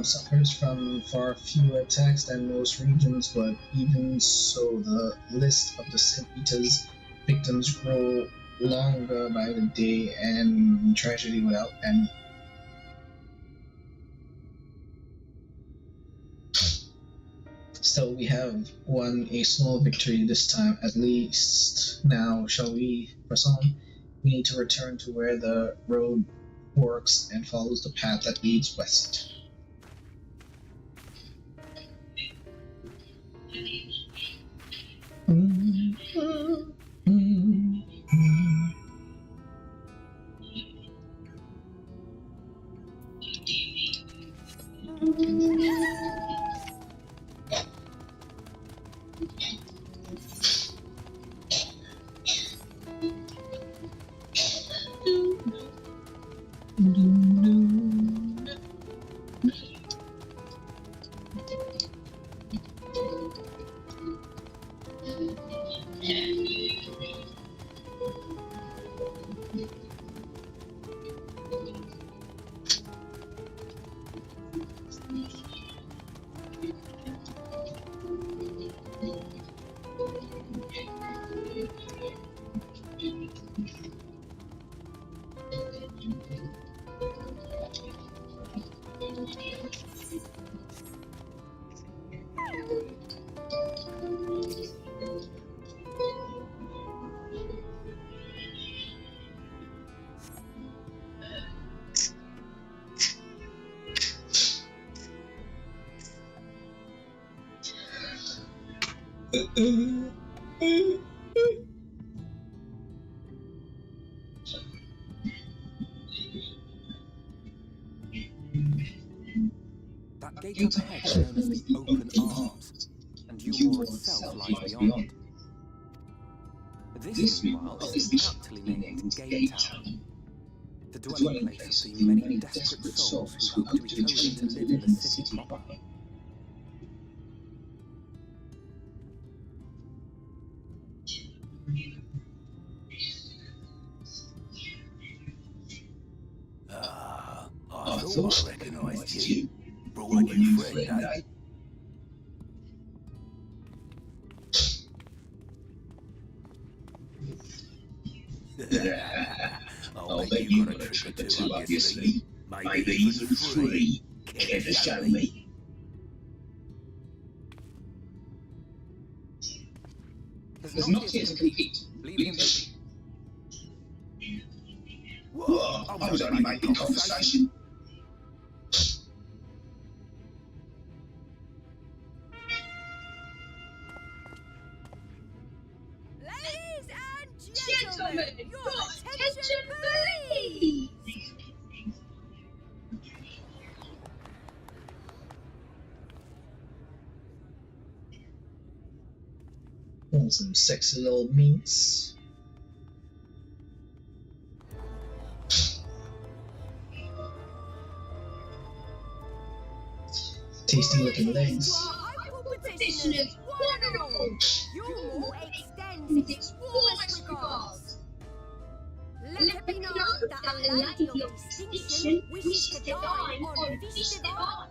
Suffers from far fewer attacks than most regions, but even so, the list of the Sin Eater's victims grow longer by the day, and tragedy without end. Still, we have won a small victory this time, at least. Now, shall we press on? We need to return to where the road works and follows the path that leads west. That gate up ahead is known as the Open Arms, and Ulmore itself lies beyond. This, meanwhile, is the aptly named Gate Town, the dwelling place of the many desperate souls who hope to be chosen to live in the city proper. I thought I recognised you. Brought a new friend, eh? I'll bet you got a trick or two up your sleeve. Maybe even three. Care to show me? There's not here to compete. Leave him be. What? I was only making conversation. Ladies and gentlemen, your attention please! Oh, some sexy little meats. Tasty looking legs. Petitioners, one and all, your law extends its warmest regards. Let me know that a lady of distinction wishes to dine on fish divine.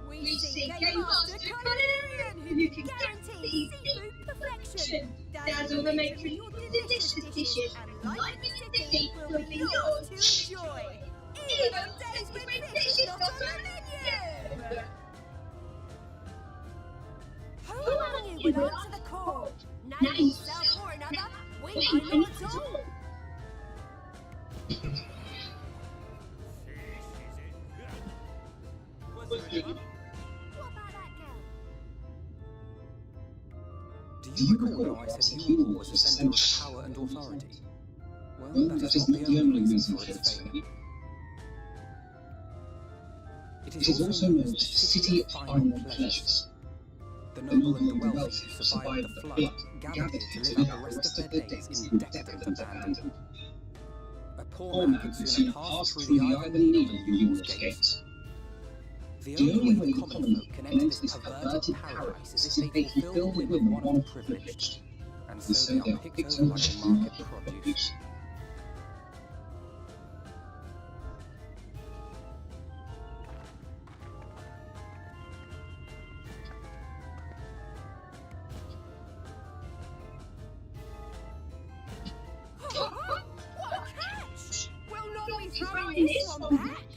We seek a master culinarian who can guarantee seafood perfection, dazzle the matron with delicious dishes, and life in the deep will be yours to enjoy. Even days when fish is not on the menu! Who among you will answer the call? Name yourself or another, we know not at all. What about that girl? Do you recall how I said your law was the centre of power and authority? Well, that is not the only reason for its failure. It is also known as the City of Final Pleasures. The noble and the wealthy who survived the flood gathered here to live out the rest of their days in decadent abandon. A poor man could soon pass through the iron needle you lawless gates. The only way the common folk can enter this perverted paradise is if they fulfill the whim of one privileged, and so they are picked over like a market produce. What a catch! We'll not be throwing this one back.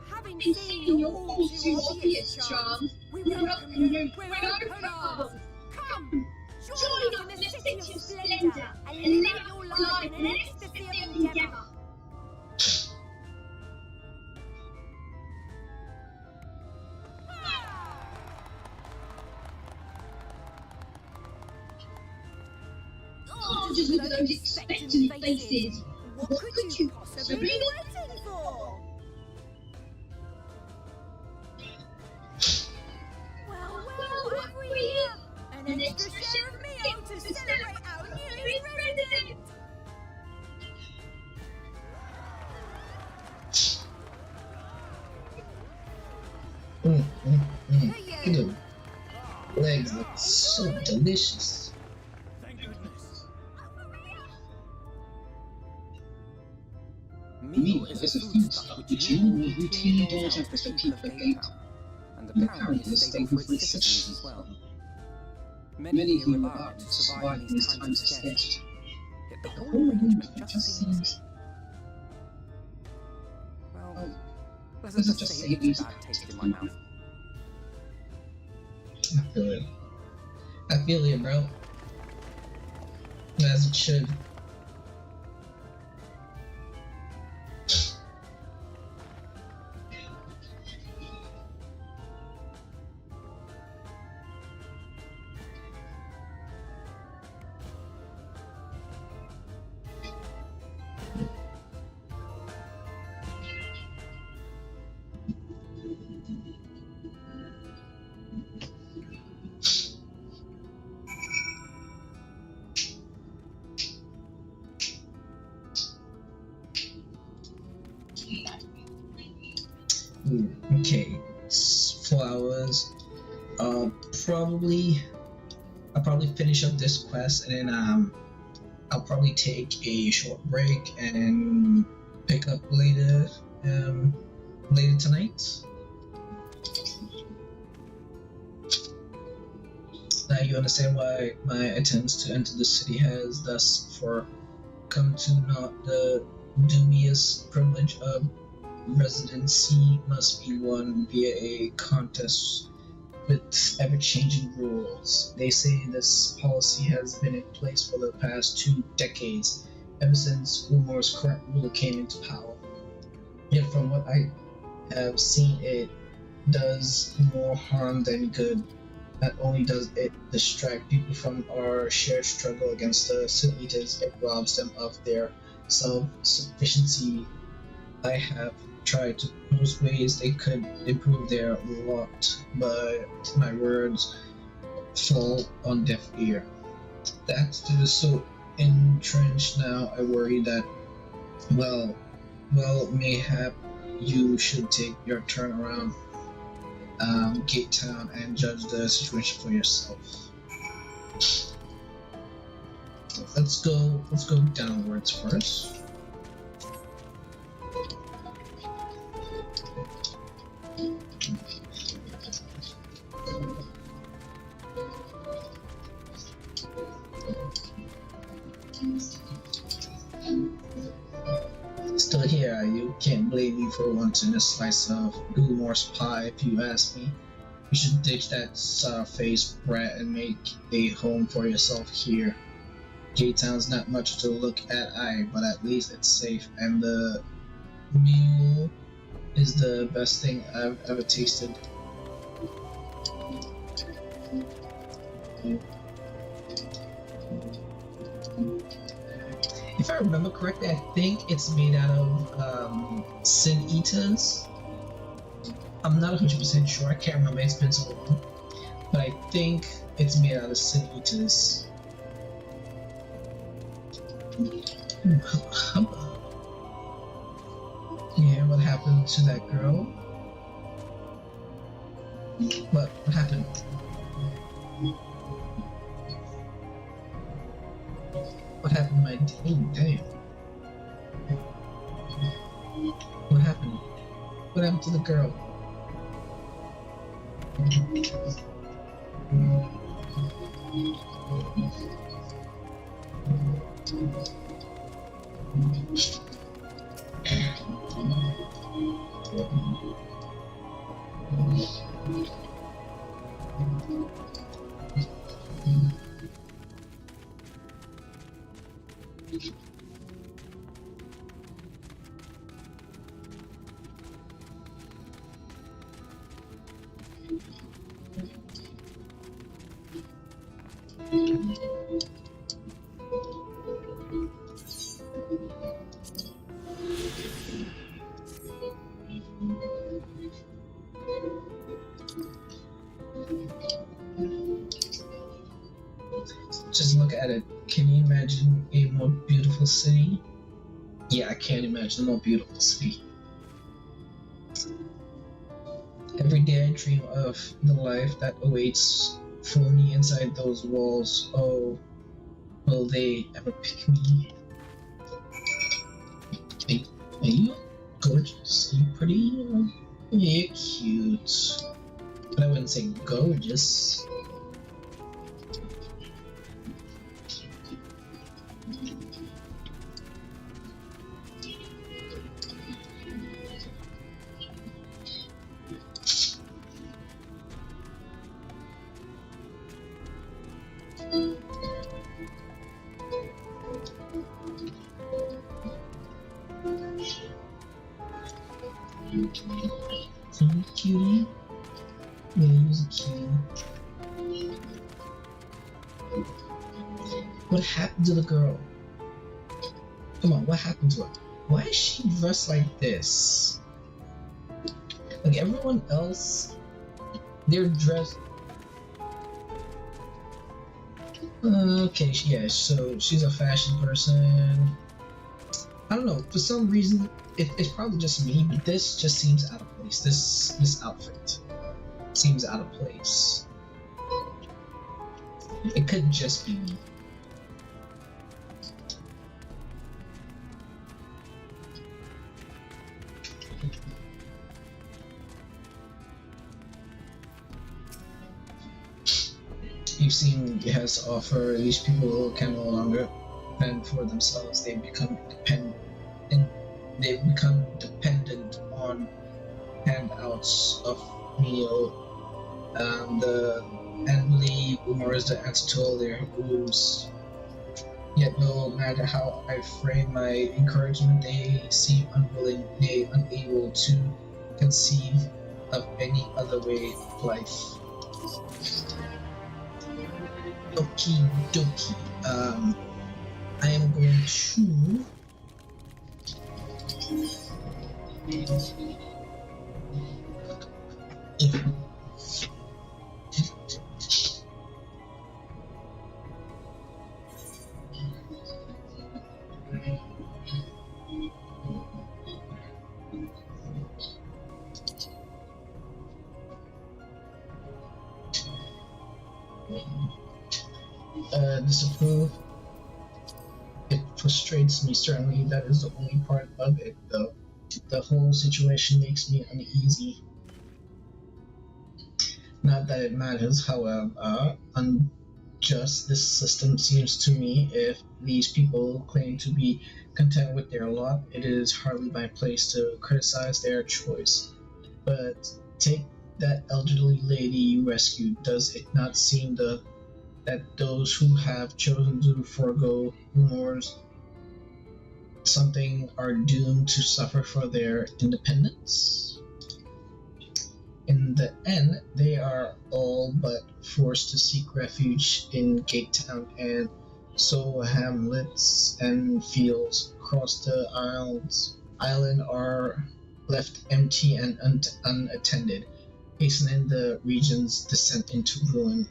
Having seen your all too obvious charms, we welcome you with open arms. Come, join us in the city of splendor, and live your life in an ecstasy of endeavour. Oh, just look at those expectant faces. What could you possibly be waiting for? Well, what have we here? An extra share of meal to celebrate our newest resident. The legs look so delicious. Meal is a foodstuff which you will routinely dole out to the people of Gate Town, and apparently a staple for its citizens as well. Many here rely on it to survive in these times of scarcity, yet the whole arrangement just seems... well, let's just say it leaves a bad taste in my mouth. I feel it. I feel it, bro. As it should. Okay, flowers. I'll probably finish up this quest, and then I'll probably take a short break and pick up later tonight. Now you understand why my attempts to enter the city has thus far come to not the dubious privilege of residency must be won via a contest with ever-changing rules. They say this policy has been in place for the past 2 decades, ever since Umor's current ruler came into power. Yet from what I have seen, it does more harm than good. Not only does it distract people from our shared struggle against the Sin Eaters, it robs them of their self-sufficiency. I have tried to propose ways they could improve their lot, but my words fall on deaf ear. The attitude is so entrenched now, I worry that, well, mayhap you should take your turn around Gate Town and judge the situation for yourself. Let's go downwards first. Still here, you can't blame me for wanting a slice of Umor's pie if you ask me. You should ditch that sour-faced brat and make a home for yourself here. Gate Town's not much to look at, but at least it's safe, and the mule is the best thing I've ever tasted. If I remember correctly, I think it's made out of Sin Eaters. I'm not 100% sure, I can't remember, it's been so long. But I think it's made out of Sin Eaters. Yeah, what happened to that girl? What happened? What happened to my team? Damn. What happened? What happened to the girl? Just look at it. Can you imagine a more beautiful city? Yeah, I can't imagine a more beautiful city. Every day I dream of the life that awaits for me inside those walls. Oh, will they ever pick me? Are you gorgeous? Are you pretty? You're cute. But I wouldn't say gorgeous. Cutie? Yeah, he's a cutie. What happened to the girl? Come on, what happened to her? Why is she dressed like this? Like everyone else, they're dressed... Okay, yeah, so she's a fashion person. I don't know, for some reason, it's probably just me, but this just seems out of place. This outfit seems out of place. It could just be me. You've seen it has to offer. These people can no longer fend for themselves. They become dependent on handouts of menial The Emily Boomers, the answer to all their woes. Yet no matter how I frame my encouragement, they seem unable to conceive of any other way of life. Okie dokie. I am going to disapprove. It frustrates me, certainly. That is the only part of it, though. The whole situation makes me uneasy. Not that it matters, however, unjust this system seems to me. If these people claim to be content with their lot, it is hardly my place to criticize their choice. But take that elderly lady you rescued. Does it not seem that those who have chosen to forego rumors something are doomed to suffer for their independence? In the end, they are all but forced to seek refuge in Gate Town, and so hamlets and fields across the island are left empty and unattended, hastening the region's descent into ruin.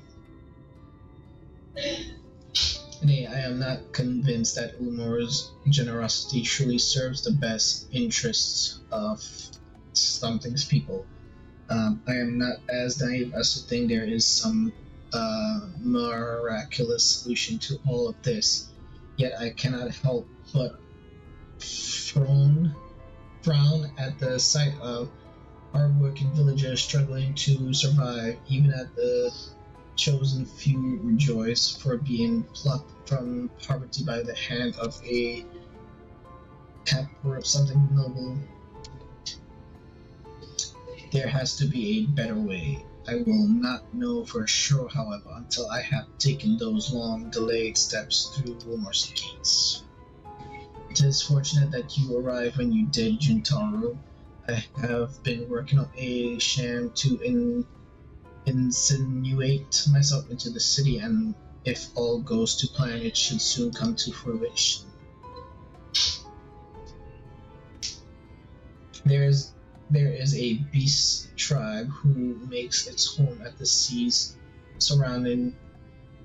Nay, I am not convinced that Umor's generosity truly serves the best interests of Something's people. I am not as naive as to think there is some miraculous solution to all of this. Yet I cannot help but frown at the sight of hardworking villagers struggling to survive, even at the chosen few rejoice for being plucked from poverty by the hand of a captor of something noble. There has to be a better way. I will not know for sure, however, until I have taken those long delayed steps through Wilmer's gates. It is fortunate that you arrived when you did, Junta'sgamer. I have been working on a sham to insinuate myself into the city, and if all goes to plan, it should soon come to fruition. There is a beast tribe who makes its home at the seas surrounding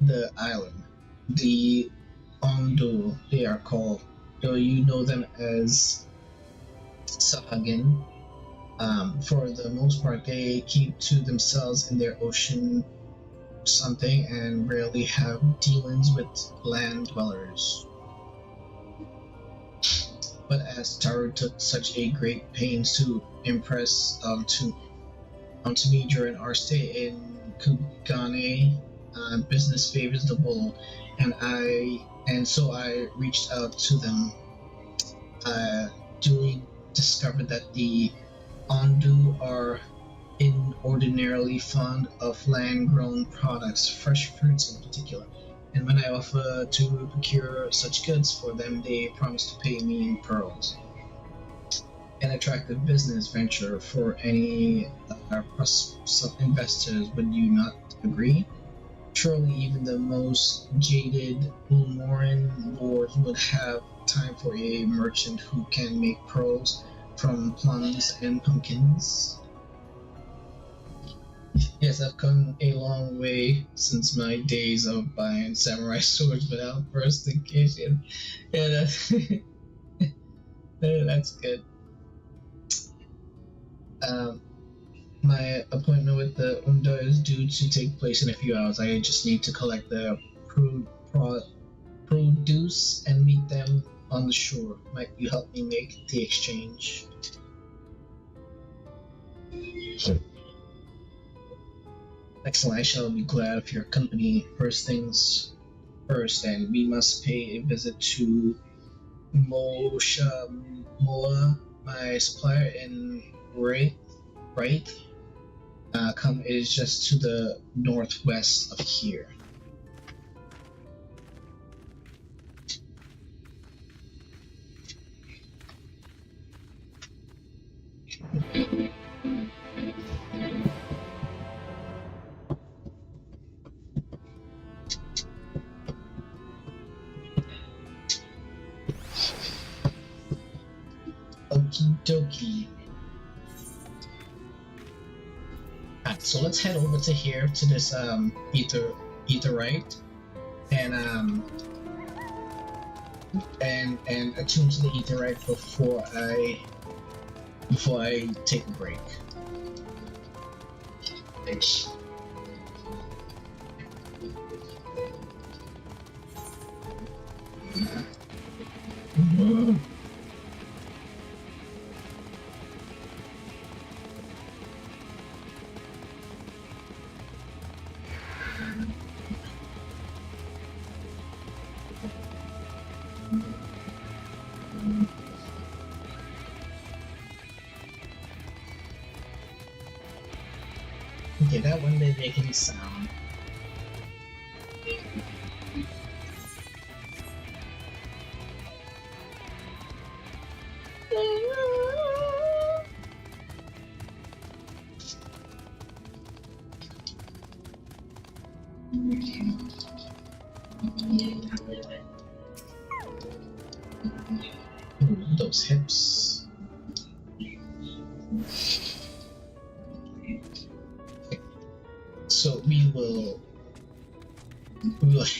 the island. The Ondo, they are called, though you know them as Sahagin. For the most part, they keep to themselves in their ocean something and rarely have dealings with land dwellers. But as Taru took such a great pains to impress onto me during our stay in Kugane, business favors the bold, and so I reached out to them. Duly discovered that the Ondu are inordinarily fond of land-grown products, fresh fruits in particular. And when I offer to procure such goods for them, they promise to pay me in pearls. An attractive business venture for any investors, would you not agree? Surely even the most jaded Ulmoran lords would have time for a merchant who can make pearls from plums and pumpkins. Yes, I've come a long way since my days of buying samurai swords without first occasion. Yeah, that's good. My appointment with the Unda is due to take place in a few hours. I just need to collect the produce and meet them on the shore. Might you help me make the exchange? Excellent, I shall be glad of your company. First things first, and we must pay a visit to Moa, my supplier in Wraith. is just to the northwest of here. Okie dokie. Alright, so let's head over to here to this etherite and attune to the etherite before I take a break. Thanks. Okay, that one didn't make any sound. Ooh, those hips. So we will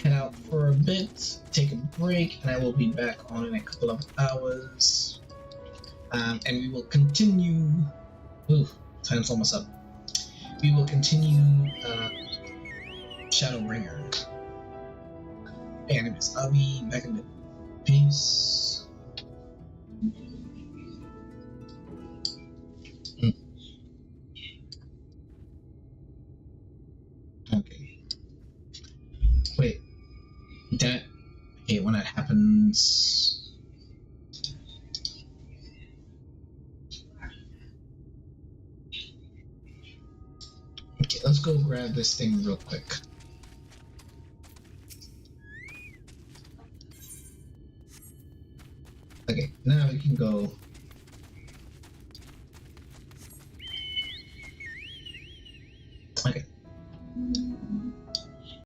head out for a bit, take a break, and I will be back on in a couple of hours. And we will continue. Ooh, time's almost up. We will continue Shadowbringer. Anyways, I'll be back in a bit. Peace. Okay. Wait. That. Okay, when that happens. Okay, let's go grab this thing real quick. Okay, now we can go